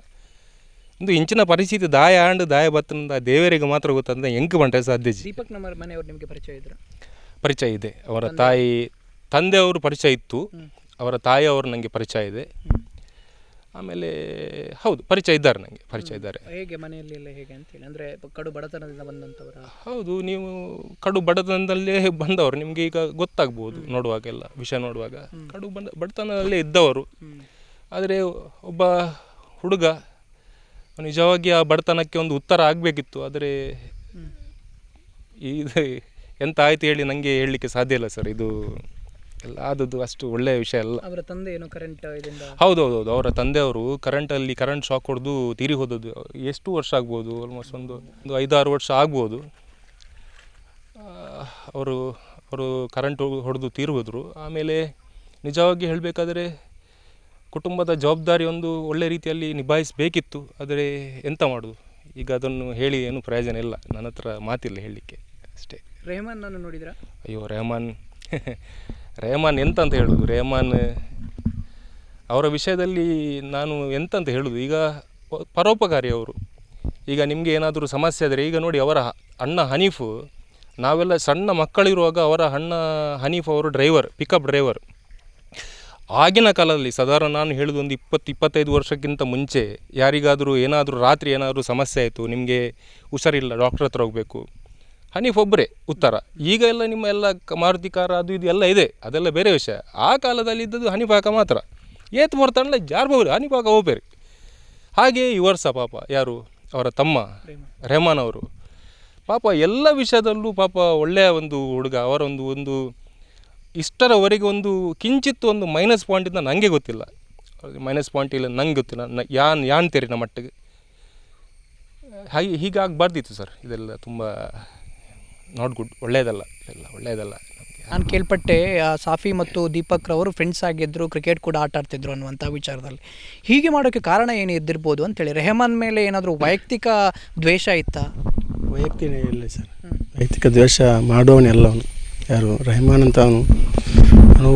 ಒಂದು ಇಂಚಿನ ಪರಿಸ್ಥಿತಿ ದಾಯ ದಾಯ ಬತ್ತನಿಂದ ದೇವರಿಗೆ ಮಾತ್ರ ಗೊತ್ತಂತ ಎಂಕ್ ಬಂಟ್ರೆ ಸಾಧ್ಯ. ದೀಪಕ್ ನಮ್ಮ ಮನೆಯವರು ನಿಮಗೆ ಪರಿಚಯ ಇದ್ರು? ಪರಿಚಯ ಇದೆ. ಅವರ ತಂದೆಯವರು ಪರಿಚಯ ಇತ್ತು, ಅವರ ತಾಯಿಯವರು ನನಗೆ ಪರಿಚಯ ಇದೆ. ಆಮೇಲೆ ಹೌದು, ಪರಿಚಯ ಇದ್ದಾರೆ, ನನಗೆ ಪರಿಚಯ ಇದ್ದಾರೆ. ಹೇಗೆ ಮನೆಯಲ್ಲಿ ಎಲ್ಲ ಹೇಗೆ ಅಂತೇಳಿ, ಅಂದರೆ ಕಡು ಬಡತನದಿಂದ ಬಂದಂಥವರ? ಹೌದು, ನೀವು ಕಡು ಬಡತನದಲ್ಲೇ ಬಂದವರು, ನಿಮಗೆ ಈಗ ಗೊತ್ತಾಗ್ಬೋದು ನೋಡುವಾಗೆಲ್ಲ, ವಿಷಯ ನೋಡುವಾಗ ಕಡು ಬಡತನದಲ್ಲೇ ಇದ್ದವರು. ಆದರೆ ಒಬ್ಬ ಹುಡುಗ ನಿಜವಾಗಿ ಆ ಬಡತನಕ್ಕೆ ಒಂದು ಉತ್ತರ ಆಗಬೇಕಿತ್ತು. ಆದರೆ ಇದು ಎಂತ ಆಯ್ತು ಹೇಳಿ ನನಗೆ ಹೇಳಲಿಕ್ಕೆ ಸಾಧ್ಯ ಇಲ್ಲ ಸರ್. ಇದು ಎಲ್ಲ ಆದದ್ದು ಅಷ್ಟು ಒಳ್ಳೆಯ ವಿಷಯ ಅಲ್ಲ. ಅವರ ತಂದೆ ಏನು ಕರೆಂಟ್ ಇದರಿಂದ? ಹೌದೌದು, ಅವರ ತಂದೆಯವರು ಕರೆಂಟ್ ಶಾಕ್ ಹೊಡೆದು ತೀರಿ ಹೋದದ್ದು. ಎಷ್ಟು ವರ್ಷ ಆಗ್ಬೋದು, ಆಲ್ಮೋಸ್ಟ್ ಒಂದು 5-6 ವರ್ಷ ಆಗ್ಬೋದು. ಅವರು ಕರೆಂಟ್ ಹೊಡೆದು ತೀರಿ ಹೋದರು. ಆಮೇಲೆ ನಿಜವಾಗಿ ಹೇಳಬೇಕಾದ್ರೆ ಕುಟುಂಬದ ಜವಾಬ್ದಾರಿ ಒಂದು ಒಳ್ಳೆ ರೀತಿಯಲ್ಲಿ ನಿಭಾಯಿಸಬೇಕಿತ್ತು. ಆದರೆ ಎಂತ ಮಾಡೋದು, ಈಗ ಅದನ್ನು ಹೇಳಿ ಏನು ಪ್ರಯೋಜನ ಇಲ್ಲ. ನನ್ನ ಹತ್ರ ಮಾತಿಲ್ಲ ಹೇಳಲಿಕ್ಕೆ ಅಷ್ಟೇ. ರೆಹಮಾನನ್ನು ನೋಡಿದ್ರಾ? ಅಯ್ಯೋ, ರೆಹಮಾನ್ ಎಂತಂತ ಹೇಳೋದು. ರೆಹಮಾನ್ ಅವರ ವಿಷಯದಲ್ಲಿ ನಾನು ಎಂತಂತ ಹೇಳೋದು. ಈಗ ಪರೋಪಕಾರಿ ಅವರು. ಈಗ ನಿಮಗೆ ಏನಾದರೂ ಸಮಸ್ಯೆ ಆದರೆ, ಈಗ ನೋಡಿ ಅವರ ಅಣ್ಣ ಹನೀಫು, ನಾವೆಲ್ಲ ಸಣ್ಣ ಮಕ್ಕಳಿರುವಾಗ ಅವರ ಅಣ್ಣ ಹನೀಫ್ ಅವರು ಪಿಕಪ್ ಡ್ರೈವರ್. ಆಗಿನ ಕಾಲದಲ್ಲಿ ಸಾಧಾರಣ ನಾನು ಹೇಳೋದು ಒಂದು 20-25 ವರ್ಷಕ್ಕಿಂತ ಮುಂಚೆ ಯಾರಿಗಾದರೂ ರಾತ್ರಿ ಏನಾದರೂ ಸಮಸ್ಯೆ ಆಯಿತು, ನಿಮಗೆ ಹುಷಾರಿಲ್ಲ, ಡಾಕ್ಟ್ರ್ ಹತ್ರ ಹೋಗಬೇಕು, ಹನೀಫ್ ಒಬ್ಬರೇ ಉತ್ತರ. ಈಗ ಎಲ್ಲ ನಿಮ್ಮ ಎಲ್ಲ ಮಾರುತಿ ಕಾರ್ ಅದು ಇದು ಎಲ್ಲ ಇದೆ, ಅದೆಲ್ಲ ಬೇರೆ ವಿಷಯ. ಆ ಕಾಲದಲ್ಲಿ ಇದ್ದದ್ದು ಹನೀಫಾಕ ಮಾತ್ರ. ಏತ್ ಬರ್ತಾನಲ್ಲ ಜಾರ್ಬೋದು ಹನೀಫಾಕ ಹೋಗ್ಬೇರಿ. ಹಾಗೆ ಇವರು ಸಹ ಪಾಪ, ಯಾರು ಅವರ ತಮ್ಮ ರೆಹಮಾನ್ ಅವರು ಪಾಪ ಎಲ್ಲ ವಿಷಯದಲ್ಲೂ ಪಾಪ ಒಳ್ಳೆಯ ಒಂದು ಹುಡುಗ. ಅವರ ಒಂದು ಇಷ್ಟರವರೆಗೆ ಒಂದು ಕಿಂಚಿತ್ತು ಒಂದು ಮೈನಸ್ ಪಾಯಿಂಟಿಂದ ನನಗೆ ಗೊತ್ತಿಲ್ಲ. ಮೈನಸ್ ಪಾಯಿಂಟ್ ಇಲ್ಲ, ನಂಗೆ ಗೊತ್ತಿಲ್ಲ. ಯಾನ್ ತೆರಿನ ಮಟ್ಟಿಗೆ ಹೀಗಾಗಬಾರ್ದಿತ್ತು ಸರ್. ಇದೆಲ್ಲ ತುಂಬ ನಾಟ್ ಗುಡ್, ಒಳ್ಳೆಯದಲ್ಲ, ಇದೆಲ್ಲ ಒಳ್ಳೆಯದಲ್ಲ. ನಾನು ಕೇಳ್ಪಟ್ಟೆ ಸಾಫಿ ಮತ್ತು ದೀಪಕ್ ರವರು ಫ್ರೆಂಡ್ಸ್ ಆಗಿದ್ದರು, ಕ್ರಿಕೆಟ್ ಕೂಡ ಆಟ ಆಡ್ತಿದ್ರು ಅನ್ನುವಂಥ ವಿಚಾರದಲ್ಲಿ. ಹೀಗೆ ಮಾಡೋಕ್ಕೆ ಕಾರಣ ಏನು ಇದ್ದಿರ್ಬೋದು ಅಂತೇಳಿ? ರೆಹಮಾನ್ ಮೇಲೆ ಏನಾದರೂ ವೈಯಕ್ತಿಕ ದ್ವೇಷ ಇತ್ತಾ? ವೈಯಕ್ತಿಕ ಇಲ್ಲ ಸರ್, ವೈಯಕ್ತಿಕ ದ್ವೇಷ ಮಾಡುವವನೆಲ್ಲ ಅವನು. ಯಾರು ರೆಹಮಾನ್ ಅಂತ ಅವನು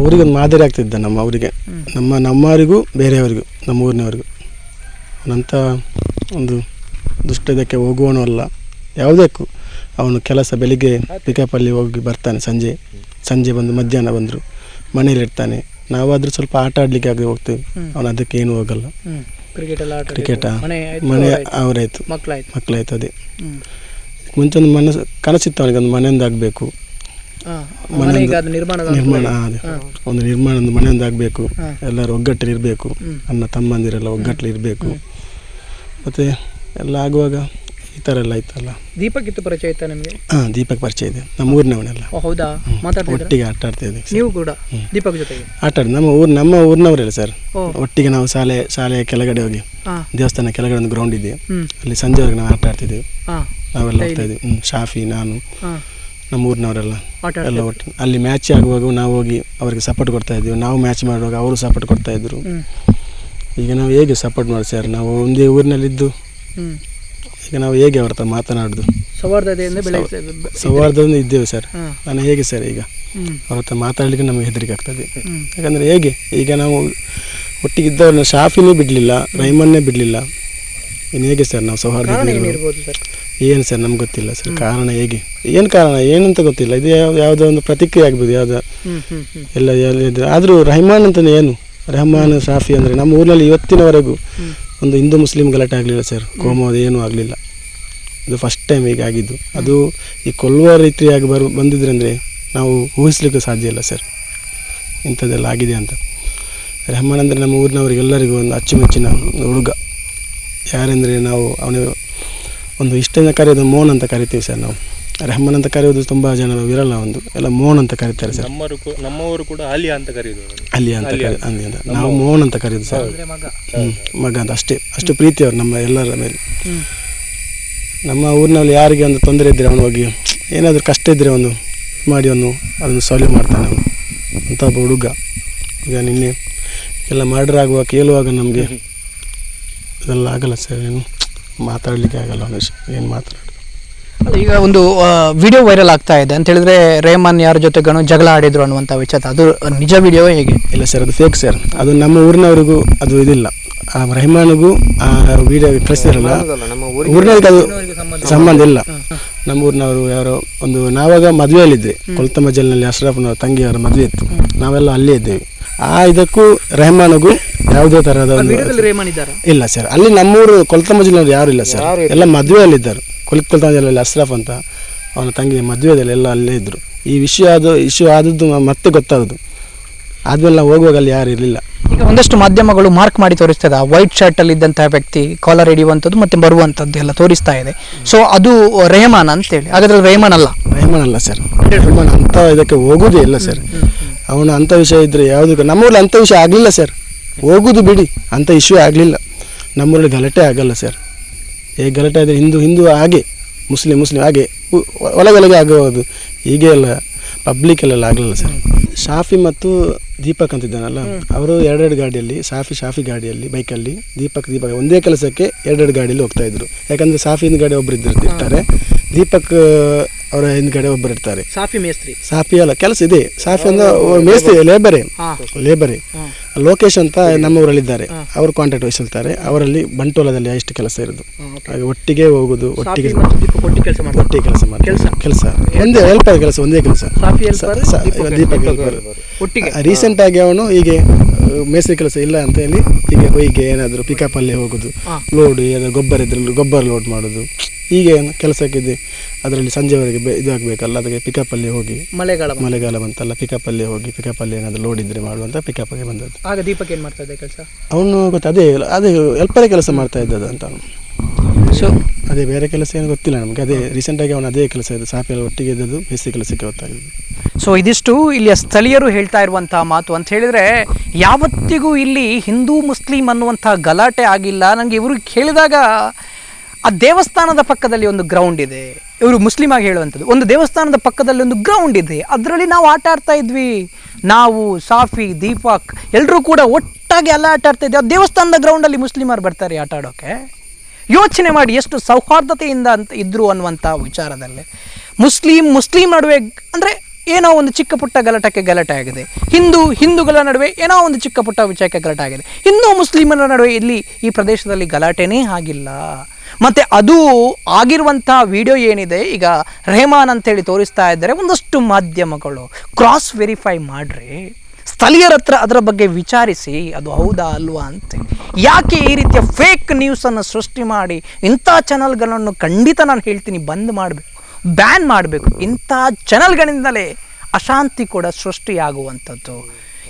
ಊರಿಗೊಂದು ಮಾದರಿ ಆಗ್ತಿದ್ದ ಅವರಿಗೆ, ನಮ್ಮವರಿಗೂ ಬೇರೆಯವರಿಗೂ, ನಮ್ಮ ಊರಿನವರಿಗೂ. ಅವನಂಥ ಒಂದು ದುಷ್ಟದಕ್ಕೆ ಹೋಗುವವನು ಅಲ್ಲ ಯಾವುದಕ್ಕೂ. ಅವನು ಕೆಲಸ ಬೆಳಿಗ್ಗೆ ಪಿಕಪ್ಪಲ್ಲಿ ಹೋಗಿ ಬರ್ತಾನೆ, ಸಂಜೆ ಬಂದು ಮಧ್ಯಾಹ್ನ ಬಂದರು ಮನೇಲಿರ್ತಾನೆ. ನಾವಾದರೂ ಸ್ವಲ್ಪ ಆಟ ಆಡಲಿಕ್ಕೆ ಆಗಿ ಹೋಗ್ತೇವೆ, ಅವನು ಅದಕ್ಕೆ ಏನು ಹೋಗಲ್ಲ. ಕ್ರಿಕೆಟಾ ಮನೆ ಅವರಾಯಿತು, ಮಕ್ಕಳಾಯ್ತು. ಅದೇ ಮುಂಚೆ ಒಂದು ಕನಸಿತ್ತು ಅವನಿಗೆ, ಒಂದು ಮನೆಯೊಂದಾಗಬೇಕು, ನಿರ್ಮಾಣ ಒಂದು ಮನೆಯೊಂದಾಗಬೇಕು, ಎಲ್ಲರೂ ಒಗ್ಗಟ್ಟಲ್ಲಿ ಇರಬೇಕು, ಅಣ್ಣ ತಮ್ಮಂದಿರೆಲ್ಲ ಒಗ್ಗಟ್ಟಲ್ಲಿ ಇರಬೇಕು. ಮತ್ತು ಎಲ್ಲ ಆಗುವಾಗ ಈ ಥರ ಎಲ್ಲ ಆಯ್ತಲ್ಲ. ದೀಪಕ್ ಇತ್ತು ಪರಿಚಯ ಇತ್ತಾ ನಿಮಗೆ? ಹಾಂ, ದೀಪಕ್ ಪರಿಚಯ ಇದೆ. ನಮ್ಮ ಊರಿನವನೆಲ್ಲ. ಹೌದಾ? ಒಟ್ಟಿಗೆ ಆಟ ಆಡ್ತಿದ್ದೆ. ನೀವು ಕೂಡ ದೀಪಕ್ ಜೊತೆಗೆ ಆಟ ಆಡಿ ನಮ್ಮ ಊರಿನವರೆಲ್ಲ ಸರ್. ಒಟ್ಟಿಗೆ ನಾವು ಶಾಲೆಯ ಕೆಳಗಡೆ ಹೋಗಿ, ದೇವಸ್ಥಾನ ಕೆಳಗಡೆ ಒಂದು ಗ್ರೌಂಡ್ ಇದೆ, ಅಲ್ಲಿ ಸಂಜೆವರೆಗೆ ನಾವು ಆಟ ಆಡ್ತಿದ್ದೆವು. ನಾವೆಲ್ಲ ಹೋಗ್ತಾ ಇದ್ವಿ, ಶಾಫಿ, ನಾನು, ನಮ್ಮ ಊರಿನವರೆಲ್ಲ ಎಲ್ಲ ಒಟ್ಟು. ಅಲ್ಲಿ ಮ್ಯಾಚ್ ಆಗುವಾಗ ನಾವು ಹೋಗಿ ಅವರಿಗೆ ಸಪೋರ್ಟ್ ಕೊಡ್ತಾ ಇದ್ವಿ, ನಾವು ಮ್ಯಾಚ್ ಮಾಡುವಾಗ ಅವರು ಸಪೋರ್ಟ್ ಕೊಡ್ತಾ ಇದ್ರು. ಈಗ ನಾವು ಹೇಗೆ ಸಪೋರ್ಟ್ ಮಾಡಿ ಸರ್, ನಾವು ಒಂದೇ ಊರಿನಲ್ಲಿದ್ದು ಈಗ ನಾವು ಹೇಗೆ ಅವ್ರ ಹತ್ರ ಮಾತನಾಡೋದು? ಸೌಹಾರ್ದದಿಂದ ಇದ್ದೇವೆ ಸರ್. ನಾನು ಹೇಗೆ ಸರ್ ಈಗ ಅವ್ರ ಹತ್ರ ಮಾತಾಡಲಿಕ್ಕೆ ನಮಗೆ ಹೆದರಿಕೆ ಆಗ್ತದೆ. ಯಾಕಂದರೆ ಹೇಗೆ ಈಗ ನಾವು ಒಟ್ಟಿಗೆ ಇದ್ದವ್ರನ್ನ ಶಾಫಿನೇ ಬಿಡಲಿಲ್ಲ, ರೈಮನ್ನೇ ಬಿಡಲಿಲ್ಲ, ಇನ್ನು ಹೇಗೆ ಸರ್ ನಾವು ಸೌಹಾರ್ದ? ಏನು ಸರ್ ನಮ್ಗೆ ಗೊತ್ತಿಲ್ಲ ಸರ್ ಕಾರಣ, ಹೇಗೆ ಏನು ಕಾರಣ ಏನಂತ ಗೊತ್ತಿಲ್ಲ. ಇದು ಯಾವುದೋ ಒಂದು ಪ್ರತಿಕ್ರಿಯೆ ಆಗ್ಬೋದು, ಯಾವುದೋ ಎಲ್ಲ ಆದರೂ ರೆಹಮಾನ್ ಅಂತಲೇ ಏನು ರೆಹಮಾನ್ ಶಾಫಿ ಅಂದರೆ ನಮ್ಮ ಊರಿನಲ್ಲಿ ಇವತ್ತಿನವರೆಗೂ ಒಂದು ಹಿಂದೂ ಮುಸ್ಲಿಂ ಗಲಾಟೆ ಆಗಲಿಲ್ಲ ಸರ್, ಕೋಮೋದು ಏನೂ ಆಗಲಿಲ್ಲ. ಇದು ಫಸ್ಟ್ ಟೈಮ್ ಈಗ ಆಗಿದ್ದು. ಅದು ಈ ಕೊಲ್ಲುವ ರೀತಿಯಾಗಿ ಬಂದಿದ್ರೆ ಅಂದರೆ ನಾವು ಊಹಿಸ್ಲಿಕ್ಕೆ ಸಾಧ್ಯ ಇಲ್ಲ ಸರ್ ಇಂಥದ್ದೆಲ್ಲ ಆಗಿದೆ ಅಂತ. ರೆಹಮಾನ್ ಅಂದರೆ ನಮ್ಮ ಊರಿನವರಿಗೆಲ್ಲರಿಗೂ ಒಂದು ಅಚ್ಚುಮೆಚ್ಚಿನ ಹುಡುಗ. ಯಾರೆಂದರೆ ನಾವು ಅವನು ಒಂದು ಇಷ್ಟನ್ನು ಕರೆಯೋದು ಮೋಹನ್ ಅಂತ ಕರಿತೀವಿ ಸರ್ ನಾವು. ರೆಹಮಾನ್ ಅಂತ ಕರೆಯೋದು ತುಂಬ ಜನ ವಿರಳ, ಒಂದು ಎಲ್ಲ ಮೋಹನ್ ಅಂತ ಕರೀತಾರೆ ಸರ್. ನಮ್ಮವರು ಕೂಡ ಅಲಿಯಾ ಅಂತ ಕರೆಯೋದು, ಅಲಿಯಾ ಅಂತ ನಾವು ಮೋಹನ್ ಅಂತ ಕರೆಯೋದು ಸರ್. ಮಗ ಅಂತ ಅಷ್ಟು ಪ್ರೀತಿ ಅವರು ನಮ್ಮ ಎಲ್ಲರ ಮೇಲೆ. ನಮ್ಮ ಊರಿನಲ್ಲಿ ಯಾರಿಗೆ ಒಂದು ತೊಂದರೆ ಇದ್ದರೆ ಅವನು ಹೋಗಿ ಏನಾದರೂ ಕಷ್ಟ ಇದ್ದರೆ ಒಂದು ಮಾಡಿ ಅದನ್ನು ಸಾಲ್ವ್ ಮಾಡ್ತಾನೆ ಅವನು ಅಂತ ಒಬ್ಬ ಹುಡುಗ. ಈಗ ನಿನ್ನೆ ಎಲ್ಲ ಮರ್ಡರ್ ಆಗುವ ಕೇಳುವಾಗ ನಮಗೆ ಇದೆಲ್ಲ ಆಗಲ್ಲ ಸರ್, ಏನು ಮಾತಾಡಲಿಕ್ಕೆ ಆಗಲ್ಲ ಅವನ ಏನು ಮಾತಾಡೋದು. ಈಗ ಒಂದು ವಿಡಿಯೋ ವೈರಲ್ ಆಗ್ತಾ ಇದೆ ಅಂತ ಹೇಳಿದ್ರೆ ರೆಹಮಾನ್ ಯಾರ ಜೊತೆಗೂ ಜಗಳ ಆಡಿದ್ರು ಅನ್ನುವಂಥ ವಿಚಾರ, ಅದು ನಿಜ ವಿಡಿಯೋ ಹೇಗೆ? ಇಲ್ಲ ಸರ್, ಅದು ಫೇಕ್ ಸರ್. ಅದು ನಮ್ಮ ಊರಿನವರಿಗೂ ಅದು ಇದಿಲ್ಲ, ಆ ರೆಹಮಾನಿಗೂ ಆ ವಿಡಿಯೋ ಕಳಿಸಿರಲ್ಲ, ಊರಿನವ್ರಿಗೆ ಅದು ಸಂಬಂಧ ಇಲ್ಲ. ನಮ್ಮ ಊರಿನವರು ಯಾರೋ ಒಂದು ನಾವಾಗ ಮದುವೆಯಲ್ಲಿದ್ದೆ, ಕೊಲ್ತ ಮಜಲ್ನಲ್ಲಿ ಅಶ್ರಫ್ನವ್ರ ತಂಗಿಯವರ ಮದುವೆ ಇತ್ತು, ನಾವೆಲ್ಲ ಅಲ್ಲೇ ಇದ್ದೇವೆ. ಇದಕ್ಕೂ ರೆಹಮಾನಿಗೂ ಯಾವುದೇ ಥರದ ಇಲ್ಲ ಸರ್. ಅಲ್ಲಿ ನಮ್ಮೂರು ಕೊಲ್ತ ಮಜಲ್ನವ್ರು ಯಾರು ಇಲ್ಲ ಸರ್, ಎಲ್ಲ ಮದುವೆಯಲ್ಲಿದ್ದರು. ಕೊಲ್ತ ಮಜಲಲ್ಲಿ ಅಶ್ರಫ್ ಅಂತ ಅವನ ತಂಗಿ ಮದುವೆಯಲ್ಲಿ ಎಲ್ಲ ಅಲ್ಲೇ ಇದ್ದರು. ಈ ಇಶ್ಯೂ ಆದದ್ದು ಮತ್ತೆ ಗೊತ್ತಾಗೋದು ಆದ್ಮೇಲೆ ನಾವು ಹೋಗುವಾಗ ಅಲ್ಲಿ ಯಾರು ಇರಲಿಲ್ಲ. ಈಗ ಒಂದಷ್ಟು ಮಾಧ್ಯಮಗಳು ಮಾರ್ಕ್ ಮಾಡಿ ತೋರಿಸ್ತಾ ಇದೆ, ವೈಟ್ ಶರ್ಟಲ್ಲಿ ಇದ್ದಂತಹ ವ್ಯಕ್ತಿ ಕಾಲರ್ ಹಿಡಿಯುವಂಥದ್ದು ಮತ್ತು ಬರುವಂಥದ್ದು ಎಲ್ಲ ತೋರಿಸ್ತಾ ಇದೆ. ಸೊ ಅದು ರೆಹಮಾನ್ ಅಂತೇಳಿ, ಹಾಗಾದ್ರೆ ರೆಹಮಾನ್ ಅಲ್ಲ ಸರ್. ರೆಹಮಾನ್ ಅಂತ ಇದಕ್ಕೆ ಹೋಗೋದೇ ಇಲ್ಲ ಸರ್. ಅವನು ಅಂಥ ವಿಷಯ ಇದ್ದರೆ ಯಾವುದಕ್ಕೆ ನಮ್ಮೂರಲ್ಲಿ ಅಂಥ ವಿಷಯ ಆಗಲಿಲ್ಲ ಸರ್. ಹೋಗೋದು ಬಿಡಿ, ಅಂಥ ಇಶ್ಯೂ ಆಗಲಿಲ್ಲ. ನಮ್ಮೂರಲ್ಲಿ ಗಲಾಟೆ ಆಗಲ್ಲ ಸರ್. ಹೇಗೆ ಗಲಾಟೆ ಆದರೆ ಹಿಂದೂ ಹಾಗೆ, ಮುಸ್ಲಿಂ ಹಾಗೆ ಒಳಗೊಳಗೆ ಆಗೋದು, ಹೀಗೆ ಎಲ್ಲ ಪಬ್ಲಿಕ್ ಎಲ್ಲ ಆಗಲಿಲ್ಲ ಸರ್. ಶಾಫಿ ಮತ್ತು ದೀಪಕ್ ಅಂತಿದ್ದಾನಲ್ಲ, ಅವರು ಎರಡೆರಡು ಗಾಡಿಯಲ್ಲಿ, ಶಾಫಿ ಗಾಡಿಯಲ್ಲಿ ಬೈಕಲ್ಲಿ, ದೀಪಕ್ ಒಂದೇ ಕೆಲಸಕ್ಕೆ ಎರಡೆರಡು ಗಾಡಿಯಲ್ಲಿ ಹೋಗ್ತಾಯಿದ್ರು. ಯಾಕಂದರೆ ಶಾಫಿ ಹಿಂದ್ ಗಾಡಿ ಒಬ್ಬರು ಇರ್ತಾರೆ, ದೀಪಕ್ ಅವರ ಹಿಂದ್ಗಡೆ ಒಬ್ಬರು ಇರ್ತಾರೆ. ಸಾಫಿ ಅಲ್ಲ, ಕೆಲಸ ಇದೆ. ಸಾಫಿ ಅಂದ್ರೆ ಮೇಸ್ತ್ರಿ, ಲೇಬರೇ. ಲೋಕೇಶ್ ಅಂತ ನಮ್ಮ ಊರಲ್ಲಿದ್ದಾರೆ, ಅವರು ಕಾಂಟ್ರಾಕ್ಟ್ ವಹಿಸಿರ್ತಾರೆ. ಅವರಲ್ಲಿ ಬಂಟ್ವಾಳದಲ್ಲಿ ಎಷ್ಟು ಕೆಲಸ ಇರೋದು, ಹಾಗೆ ಒಟ್ಟಿಗೆ ಹೋಗೋದು, ಒಟ್ಟಿಗೆ ಕೆಲಸ ಒಂದೇ ಹೆಲ್ಪರ್ ಕೆಲಸ, ಒಂದೇ ಕೆಲಸ. ದೀಪಕ್ ಹೆಲ್ಪರ್. ರೀಸೆಂಟ್ ಆಗಿ ಅವನು ಹೀಗೆ ಮೇಸ್ತ್ರಿ ಕೆಲಸ ಇಲ್ಲ ಅಂತ ಹೇಳಿ ಹೀಗೆ ಏನಾದರೂ ಪಿಕಪ್ಪಲ್ಲಿ ಹೋಗೋದು, ಲೋಡ್ ಏನಾದರೂ ಗೊಬ್ಬರ ಇದ್ರಲ್ಲಿ ಗೊಬ್ಬರ ಲೋಡ್ ಮಾಡೋದು, ಹೀಗೆ ಕೆಲಸಕ್ಕಿದೆ. ಅದರಲ್ಲಿ ಸಂಜೆವರೆಗೆ ಇದಾಗಬೇಕಲ್ಲ, ಅದಕ್ಕೆ ಪಿಕಪ್ಪಲ್ಲಿ ಹೋಗಿ, ಮಳೆಗಾಲ ಬಂತಲ್ಲ, ಪಿಕಪ್ಪಲ್ಲಿ ಹೋಗಿ ಪಿಕಪ್ಪಲ್ಲಿ ಏನಾದರೂ ಲೋಡ್ ಇದ್ದರೆ ಮಾಡುವಂಥ ಪಿಕಪ್ಗೆ ಬಂದದ್ದು. ಆಗ ದೀಪಕ್ ಏನು ಮಾಡ್ತಾ ಇದ್ದ ಕೆಲಸ? ಅವನು ಅದೇ ಹೆಲ್ಪರೇ ಕೆಲಸ ಮಾಡ್ತಾ ಇದ್ದದ್ದು ಅಂತ ಅವನು. ಸೊ ಅದೇ ಬೇರೆ ಕೆಲಸ ಏನು ಗೊತ್ತಿಲ್ಲ ನಮಗೆ. ಅದೇ ರೀಸೆಂಟಾಗಿ ಅವನು ಅದೇ ಕೆಲಸ ಇದೆ, ಸಾಫಿಯಲ್ಲಿ ಒಟ್ಟಿಗೆ ಇದ್ದದ್ದು, ಬೇಸಿ ಕೆಲಸಕ್ಕೆ ಗೊತ್ತಾಗಿದ್ದು. ಸೊ ಇದಿಷ್ಟು ಇಲ್ಲಿಯ ಸ್ಥಳೀಯರು ಹೇಳ್ತಾ ಇರುವಂಥ ಮಾತು ಅಂತ ಹೇಳಿದರೆ, ಯಾವತ್ತಿಗೂ ಇಲ್ಲಿ ಹಿಂದೂ ಮುಸ್ಲಿಂ ಅನ್ನುವಂಥ ಗಲಾಟೆ ಆಗಿಲ್ಲ. ನನಗೆ ಇವರು ಕೇಳಿದಾಗ ಆ ದೇವಸ್ಥಾನದ ಪಕ್ಕದಲ್ಲಿ ಒಂದು ಗ್ರೌಂಡ್ ಇದೆ, ಇವರು ಮುಸ್ಲಿಂ ಆಗಿ ಹೇಳುವಂಥದ್ದು, ಒಂದು ದೇವಸ್ಥಾನದ ಪಕ್ಕದಲ್ಲಿ ಒಂದು ಗ್ರೌಂಡ್ ಇದೆ, ಅದರಲ್ಲಿ ನಾವು ಆಟ ಆಡ್ತಾ ಇದ್ವಿ, ನಾವು ಸಾಫಿ ದೀಪಕ್ ಎಲ್ಲರೂ ಕೂಡ ಒಟ್ಟಾಗಿ ಎಲ್ಲ ಆಟ ಆಡ್ತಾ ಇದ್ವಿ. ಆ ದೇವಸ್ಥಾನದ ಗ್ರೌಂಡಲ್ಲಿ ಮುಸ್ಲಿಮರು ಬರ್ತಾರೆ ಆಟ ಆಡೋಕ್ಕೆ. ಯೋಚನೆ ಮಾಡಿ ಎಷ್ಟು ಸೌಹಾರ್ದತೆಯಿಂದ ಅಂತ ಇದ್ದರು ಅನ್ನುವಂಥ ವಿಚಾರದಲ್ಲಿ. ಮುಸ್ಲಿಂ ನಡುವೆ ಅಂದರೆ ಏನೋ ಒಂದು ಚಿಕ್ಕ ಪುಟ್ಟ ಗಲಾಟೆ ಆಗಿದೆ, ಹಿಂದೂಗಳ ನಡುವೆ ಏನೋ ಒಂದು ಚಿಕ್ಕ ಪುಟ್ಟ ವಿಷಯಕ್ಕೆ ಗಲಾಟೆ ಆಗಿದೆ. ಹಿಂದೂ ಮುಸ್ಲಿಮರ ನಡುವೆ ಇಲ್ಲಿ ಈ ಪ್ರದೇಶದಲ್ಲಿ ಗಲಾಟೆನೇ ಆಗಿಲ್ಲ. ಮತ್ತು ಅದು ಆಗಿರುವಂಥ ವಿಡಿಯೋ ಏನಿದೆ, ಈಗ ರೆಹಮಾನ್ ಅಂತೇಳಿ ತೋರಿಸ್ತಾ ಇದ್ದಾರೆ, ಒಂದಷ್ಟು ಮಾಧ್ಯಮಗಳು ಕ್ರಾಸ್ ವೆರಿಫೈ ಮಾಡ್ರಿ, ಸ್ಥಳೀಯರ ಹತ್ರ ಅದರ ಬಗ್ಗೆ ವಿಚಾರಿಸಿ ಅದು ಹೌದಾ ಅಲ್ವಾ ಅಂತ. ಯಾಕೆ ಈ ರೀತಿಯ ಫೇಕ್ ನ್ಯೂಸನ್ನು ಸೃಷ್ಟಿ ಮಾಡಿ ಇಂಥ ಚಾನಲ್ಗಳನ್ನು ಖಂಡಿತ ನಾನು ಹೇಳ್ತೀನಿ ಬಂದ್ ಮಾಡಬೇಕು, ಬ್ಯಾನ್ ಮಾಡಬೇಕು. ಇಂಥ ಚಾನಲ್ಗಳಿಂದಲೇ ಅಶಾಂತಿ ಕೂಡ ಸೃಷ್ಟಿಯಾಗುವಂಥದ್ದು.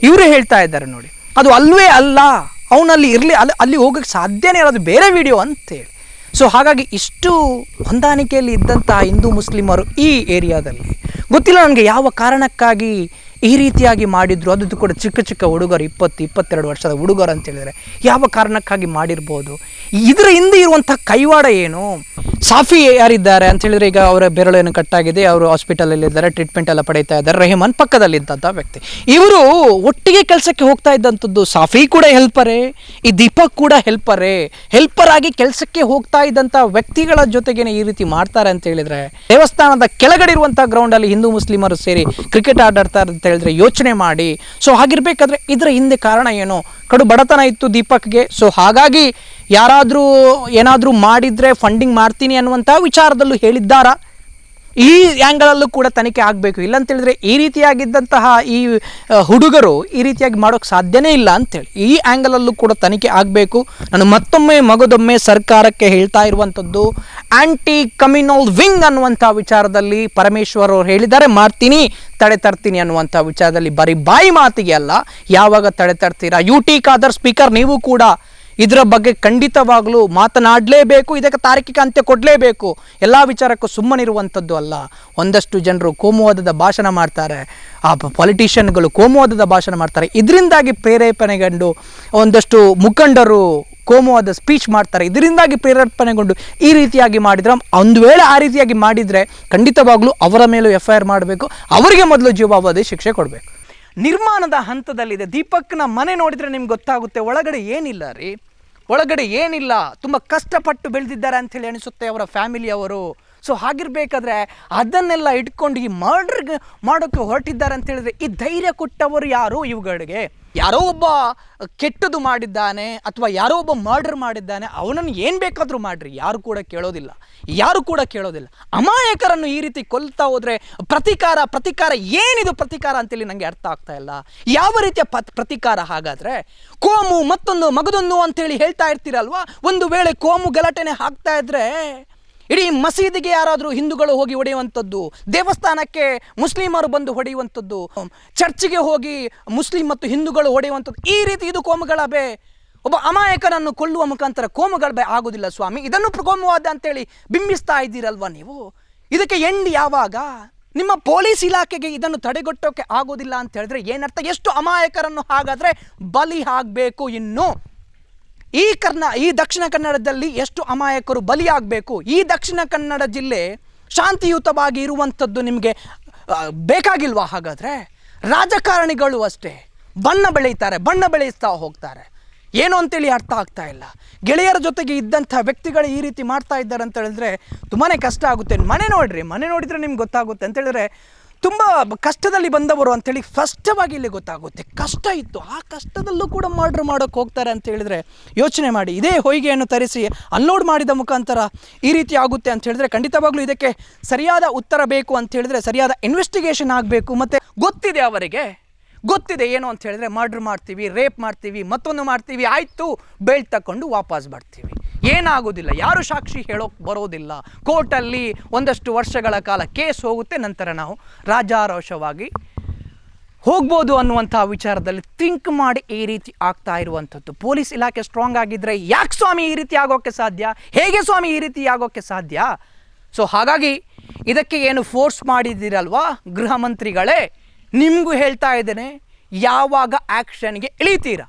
ಇವರೇ ಹೇಳ್ತಾ ಇದ್ದಾರೆ ನೋಡಿ, ಅದು ಅಲ್ವೇ ಅಲ್ಲ, ಅವನಲ್ಲಿ ಇರಲಿ, ಅಲ್ಲಿ ಹೋಗೋಕ್ಕೆ ಸಾಧ್ಯನೇ ಇರೋದು ಬೇರೆ ವಿಡಿಯೋ ಅಂತೇಳಿ. ಸೊ ಹಾಗಾಗಿ ಇಷ್ಟು ಹೊಂದಾಣಿಕೆಯಲ್ಲಿ ಇದ್ದಂತಹ ಹಿಂದೂ ಮುಸ್ಲಿಮರು ಈ ಏರಿಯಾದಲ್ಲಿ ಗೊತ್ತಿಲ್ಲ ನನಗೆ ಯಾವ ಕಾರಣಕ್ಕಾಗಿ ಈ ರೀತಿಯಾಗಿ ಮಾಡಿದ್ರು. ಅದು ಕೂಡ ಚಿಕ್ಕ ಹುಡುಗರು, 20-22 ವರ್ಷದ ಹುಡುಗರು ಅಂತ ಹೇಳಿದರೆ ಯಾವ ಕಾರಣಕ್ಕಾಗಿ ಮಾಡಿರ್ಬೋದು. ಇದರ ಹಿಂದೆ ಇರುವಂಥ ಕೈವಾಡ ಏನು, ಸಾಫಿ ಯಾರಿದ್ದಾರೆ ಅಂತ ಹೇಳಿದ್ರೆ ಈಗ ಅವರ ಬೆರಳೇನು ಕಟ್ಟಾಗಿದೆ, ಅವರು ಹಾಸ್ಪಿಟಲಲ್ಲಿ ಇದ್ದಾರೆ, ಟ್ರೀಟ್ಮೆಂಟ್ ಎಲ್ಲ ಪಡೀತಾ ಇದ್ದಾರೆ. ರೆಹಮಾನ್ ಪಕ್ಕದಲ್ಲಿದ್ದಂಥ ವ್ಯಕ್ತಿ. ಇವರು ಒಟ್ಟಿಗೆ ಕೆಲಸಕ್ಕೆ ಹೋಗ್ತಾ ಇದ್ದಂಥದ್ದು. ಸಾಫಿ ಕೂಡ ಹೆಲ್ಪರೇ, ಈ ದೀಪಕ್ ಕೂಡ ಹೆಲ್ಪರ್ ಆಗಿ ಕೆಲಸಕ್ಕೆ ಹೋಗ್ತಾ ಇದ್ದಂಥ ವ್ಯಕ್ತಿಗಳ ಜೊತೆಗೇನೆ ಈ ರೀತಿ ಮಾಡ್ತಾರೆ ಅಂತ ಹೇಳಿದ್ರೆ, ದೇವಸ್ಥಾನದ ಕೆಳಗಡೆ ಇರುವಂಥ ಗ್ರೌಂಡಲ್ಲಿ ಹಿಂದೂ ಮುಸ್ಲಿಮರು ಸೇರಿ ಕ್ರಿಕೆಟ್ ಆಟಾಡ್ತಾರೆ ಅಂತ ಹೇಳಿದ್ರೆ ಯೋಚನೆ ಮಾಡಿ. ಸೊ ಹಾಗಿರ್ಬೇಕಾದ್ರೆ ಇದರ ಹಿಂದೆ ಕಾರಣ ಏನು? ಕಡು ಬಡತನ ಇತ್ತು ದೀಪಕ್ಗೆ. ಸೊ ಹಾಗಾಗಿ ಯಾರಾದರೂ ಏನಾದರೂ ಮಾಡಿದರೆ ಫಂಡಿಂಗ್ ಮಾಡ್ತೀನಿ ಅನ್ನುವಂಥ ವಿಚಾರದಲ್ಲೂ ಹೇಳಿದ್ದಾರಾ? ಈ ಆ್ಯಂಗಲಲ್ಲೂ ಕೂಡ ತನಿಖೆ ಆಗಬೇಕು. ಇಲ್ಲಂತೇಳಿದ್ರೆ ಈ ರೀತಿಯಾಗಿದ್ದಂತಹ ಈ ಹುಡುಗರು ಈ ರೀತಿಯಾಗಿ ಮಾಡೋಕ್ಕೆ ಸಾಧ್ಯನೇ ಇಲ್ಲ ಅಂಥೇಳಿ ಈ ಆ್ಯಂಗಲಲ್ಲೂ ಕೂಡ ತನಿಖೆ ಆಗಬೇಕು. ನಾನು ಮತ್ತೊಮ್ಮೆ ಮಗದೊಮ್ಮೆ ಸರ್ಕಾರಕ್ಕೆ ಹೇಳ್ತಾ ಇರುವಂಥದ್ದು, ಆ್ಯಂಟಿ ಕಮ್ಯುನಲ್ ವಿಂಗ್ ಅನ್ನುವಂಥ ವಿಚಾರದಲ್ಲಿ ಪರಮೇಶ್ವರ್ ಅವರು ಹೇಳಿದ್ದಾರೆ, ಮಾಡ್ತೀನಿ, ತಡೆ ತರ್ತೀನಿ ಅನ್ನುವಂಥ ವಿಚಾರದಲ್ಲಿ ಬರೀ ಬಾಯಿ ಮಾತಿಗೆ ಅಲ್ಲ, ಯಾವಾಗ ತಡೆ ತರ್ತೀರಾ? UT ಖಾದರ್ ಸ್ಪೀಕರ್, ನೀವು ಕೂಡ ಇದರ ಬಗ್ಗೆ ಖಂಡಿತವಾಗಲೂ ಮಾತನಾಡಲೇಬೇಕು, ಇದಕ್ಕೆ ತಾರ್ಕಿಕ ಅಂತ್ಯ ಕೊಡಲೇಬೇಕು. ಎಲ್ಲ ವಿಚಾರಕ್ಕೂ ಸುಮ್ಮನಿರುವಂಥದ್ದು ಅಲ್ಲ. ಒಂದಷ್ಟು ಜನರು ಕೋಮುವಾದದ ಭಾಷಣ ಮಾಡ್ತಾರೆ, ಆ ಪೊಲಿಟಿಷಿಯನ್ಗಳು ಕೋಮುವಾದದ ಭಾಷಣ ಮಾಡ್ತಾರೆ, ಇದರಿಂದಾಗಿ ಪ್ರೇರೇಪಣೆಗೊಂಡು ಒಂದಷ್ಟು ಮುಖಂಡರು ಕೋಮುವಾದ ಸ್ಪೀಚ್ ಮಾಡ್ತಾರೆ, ಇದರಿಂದಾಗಿ ಪ್ರೇರೇಪಣೆಗೊಂಡು ಈ ರೀತಿಯಾಗಿ ಮಾಡಿದ್ರೆ, ಒಂದು ವೇಳೆ ಆ ರೀತಿಯಾಗಿ ಮಾಡಿದರೆ ಖಂಡಿತವಾಗ್ಲೂ ಅವರ ಮೇಲೂ FIR ಮಾಡಬೇಕು, ಅವರಿಗೆ ಮೊದಲು ಜೀವಾವಧಿ ಶಿಕ್ಷೆ ಕೊಡಬೇಕು. ನಿರ್ಮಾಣದ ಹಂತದಲ್ಲಿದೆ. ದೀಪಕ್ನ ಮನೆ ನೋಡಿದರೆ ನಿಮ್ಗೆ ಗೊತ್ತಾಗುತ್ತೆ, ಒಳಗಡೆ ಏನಿಲ್ಲ ರೀ, ಒಳಗಡೆ ಏನಿಲ್ಲ. ತುಂಬ ಕಷ್ಟಪಟ್ಟು ಬೆಳೆದಿದ್ದಾರೆ ಅಂಥೇಳಿ ಅನಿಸುತ್ತೆ ಅವರ ಫ್ಯಾಮಿಲಿಯವರು. ಸೊ ಹಾಗಿರ್ಬೇಕಾದ್ರೆ ಅದನ್ನೆಲ್ಲ ಇಟ್ಕೊಂಡು ಈ ಮರ್ಡ್ರಿಗೆ ಮಾಡೋಕ್ಕೆ ಹೊರಟಿದ್ದಾರೆ ಅಂತ ಹೇಳಿದ್ರೆ, ಈ ಧೈರ್ಯ ಕೊಟ್ಟವರು ಯಾರು ಇವುಗಳಿಗೆ? ಯಾರೋ ಒಬ್ಬ ಕೆಟ್ಟದು ಮಾಡಿದ್ದಾನೆ ಅಥವಾ ಯಾರೋ ಒಬ್ಬ ಮರ್ಡರ್ ಮಾಡಿದ್ದಾನೆ, ಅವನನ್ನು ಏನು ಬೇಕಾದರೂ ಮಾಡಿರಿ, ಯಾರು ಕೂಡ ಕೇಳೋದಿಲ್ಲ. ಅಮಾಯಕರನ್ನು ಈ ರೀತಿ ಕೊಲ್ತಾ ಹೋದರೆ ಪ್ರತಿಕಾರ ಏನಿದು ಪ್ರತಿಕಾರ ಅಂತೇಳಿ ನನಗೆ ಅರ್ಥ ಆಗ್ತಾ ಇಲ್ಲ. ಯಾವ ರೀತಿಯ ಪ್ರತಿಕಾರ ಹಾಗಾದರೆ? ಕೋಮು ಮತ್ತೊಂದು ಮಗದೊಂದು ಅಂತೇಳಿ ಹೇಳ್ತಾ ಇರ್ತೀರಲ್ವಾ, ಒಂದು ವೇಳೆ ಕೋಮು ಗಲಾಟೆನೆ ಹಾಕ್ತಾ ಇದ್ರೆ ಇಡೀ ಮಸೀದಿಗೆ ಯಾರಾದರೂ ಹಿಂದೂಗಳು ಹೋಗಿ ಹೊಡೆಯುವಂಥದ್ದು, ದೇವಸ್ಥಾನಕ್ಕೆ ಮುಸ್ಲಿಮರು ಬಂದು ಹೊಡೆಯುವಂಥದ್ದು, ಚರ್ಚಿಗೆ ಹೋಗಿ ಮುಸ್ಲಿಂ ಮತ್ತು ಹಿಂದೂಗಳು ಹೊಡೆಯುವಂಥದ್ದು, ಈ ರೀತಿ ಇದು ಕೋಮುಗಳಬೆ. ಒಬ್ಬ ಅಮಾಯಕನನ್ನು ಕೊಲ್ಲುವ ಮುಖಾಂತರ ಕೋಮುಗಳಬೆ ಆಗೋದಿಲ್ಲ ಸ್ವಾಮಿ. ಇದನ್ನು ಕೋಮುವಾದ ಅಂತೇಳಿ ಬಿಂಬಿಸ್ತಾ ಇದ್ದೀರಲ್ವ ನೀವು. ಇದಕ್ಕೆ ಎಂಡ್ ಯಾವಾಗ? ನಿಮ್ಮ ಪೊಲೀಸ್ ಇಲಾಖೆಗೆ ಇದನ್ನು ತಡೆಗಟ್ಟೋಕೆ ಆಗೋದಿಲ್ಲ ಅಂತ ಹೇಳಿದ್ರೆ ಏನರ್ಥ? ಎಷ್ಟು ಅಮಾಯಕರನ್ನು ಹಾಗಾದರೆ ಬಲಿ ಆಗಬೇಕು? ಇನ್ನು ಈ ದಕ್ಷಿಣ ಕನ್ನಡದಲ್ಲಿ ಎಷ್ಟು ಅಮಾಯಕರು ಬಲಿಯಾಗಬೇಕು? ಈ ದಕ್ಷಿಣ ಕನ್ನಡ ಜಿಲ್ಲೆ ಶಾಂತಿಯುತವಾಗಿ ಇರುವಂಥದ್ದು ನಿಮಗೆ ಬೇಕಾಗಿಲ್ವಾ? ಹಾಗಾದರೆ ರಾಜಕಾರಣಿಗಳು ಅಷ್ಟೇ ಬಣ್ಣ ಬೆಳೆಯುತ್ತಾ ಹೋಗ್ತಾರೆ. ಏನು ಅಂತೇಳಿ ಅರ್ಥ ಆಗ್ತಾ ಇಲ್ಲ. ಗೆಳೆಯರ ಜೊತೆಗೆ ಇದ್ದಂಥ ವ್ಯಕ್ತಿಗಳು ಈ ರೀತಿ ಮಾಡ್ತಾ ಇದ್ದಾರೆ ಅಂತ ಹೇಳಿದ್ರೆ ತುಂಬಾ ಕಷ್ಟ ಆಗುತ್ತೆ. ಮನೆ ನೋಡಿದರೆ ನಿಮ್ಗೆ ಗೊತ್ತಾಗುತ್ತೆ ಅಂತ ಹೇಳಿದ್ರೆ, ತುಂಬ ಕಷ್ಟದಲ್ಲಿ ಬಂದವರು ಅಂಥೇಳಿ ಸ್ಪಷ್ಟವಾಗಿ ಇಲ್ಲಿ ಗೊತ್ತಾಗುತ್ತೆ. ಕಷ್ಟ ಇತ್ತು, ಆ ಕಷ್ಟದಲ್ಲೂ ಕೂಡ ಮರ್ಡರ್ ಮಾಡೋಕ್ಕೆ ಹೋಗ್ತಾರೆ ಅಂತ ಹೇಳಿದ್ರೆ ಯೋಚನೆ ಮಾಡಿ. ಇದೇ ಹೊಯ್ಗೆಯನ್ನು ತರಿಸಿ ಅನ್ಲೋಡ್ ಮಾಡಿದ ಮುಖಾಂತರ ಈ ರೀತಿ ಆಗುತ್ತೆ ಅಂತ ಹೇಳಿದ್ರೆ ಖಂಡಿತವಾಗ್ಲೂ ಇದಕ್ಕೆ ಸರಿಯಾದ ಉತ್ತರ ಬೇಕು ಅಂತ ಹೇಳಿದ್ರೆ ಸರಿಯಾದ ಇನ್ವೆಸ್ಟಿಗೇಷನ್ ಆಗಬೇಕು. ಮತ್ತು ಗೊತ್ತಿದೆ, ಅವರಿಗೆ ಗೊತ್ತಿದೆ ಏನು ಅಂತ ಹೇಳಿದ್ರೆ, ಮರ್ಡರ್ ಮಾಡ್ತೀವಿ, ರೇಪ್ ಮಾಡ್ತೀವಿ, ಮತ್ತೊಂದು ಮಾಡ್ತೀವಿ, ಆಯಿತು ಬೇಲ್ ತಗೊಂಡು ವಾಪಸ್ ಬರ್ತೀವಿ, ಏನಾಗೋದಿಲ್ಲ, ಯಾರು ಸಾಕ್ಷಿ ಹೇಳೋಕೆ ಬರೋದಿಲ್ಲ. ಕೋರ್ಟಲ್ಲಿ ಒಂದಷ್ಟು ವರ್ಷಗಳ ಕಾಲ ಕೇಸ್ ಹೋಗುತ್ತೆ, ನಂತರ ನಾವು ರಾಜಾರೋಷವಾಗಿ ಹೋಗ್ಬೋದು ಅನ್ನುವಂಥ ವಿಚಾರದಲ್ಲಿ ಥಿಂಕ್ ಮಾಡಿ ಈ ರೀತಿ ಆಗ್ತಾ ಇರುವಂಥದ್ದು. ಪೊಲೀಸ್ ಇಲಾಖೆ ಸ್ಟ್ರಾಂಗ್ ಆಗಿದ್ದರೆ ಯಾಕೆ ಸ್ವಾಮಿ ಈ ರೀತಿ ಆಗೋಕ್ಕೆ ಸಾಧ್ಯ? ಹೇಗೆ ಸ್ವಾಮಿ ಈ ರೀತಿ ಆಗೋಕ್ಕೆ ಸಾಧ್ಯ? ಸೊ ಹಾಗಾಗಿ ಇದಕ್ಕೆ ಏನು ಫೋರ್ಸ್ ಮಾಡಿದ್ದೀರಲ್ವಾ ಗೃಹ ಮಂತ್ರಿಗಳೇ, ನಿಮಗೂ ಹೇಳ್ತಾ ಇದ್ದೇನೆ, ಯಾವಾಗ ಆ್ಯಕ್ಷನ್ಗೆ ಇಳಿತೀರಾ?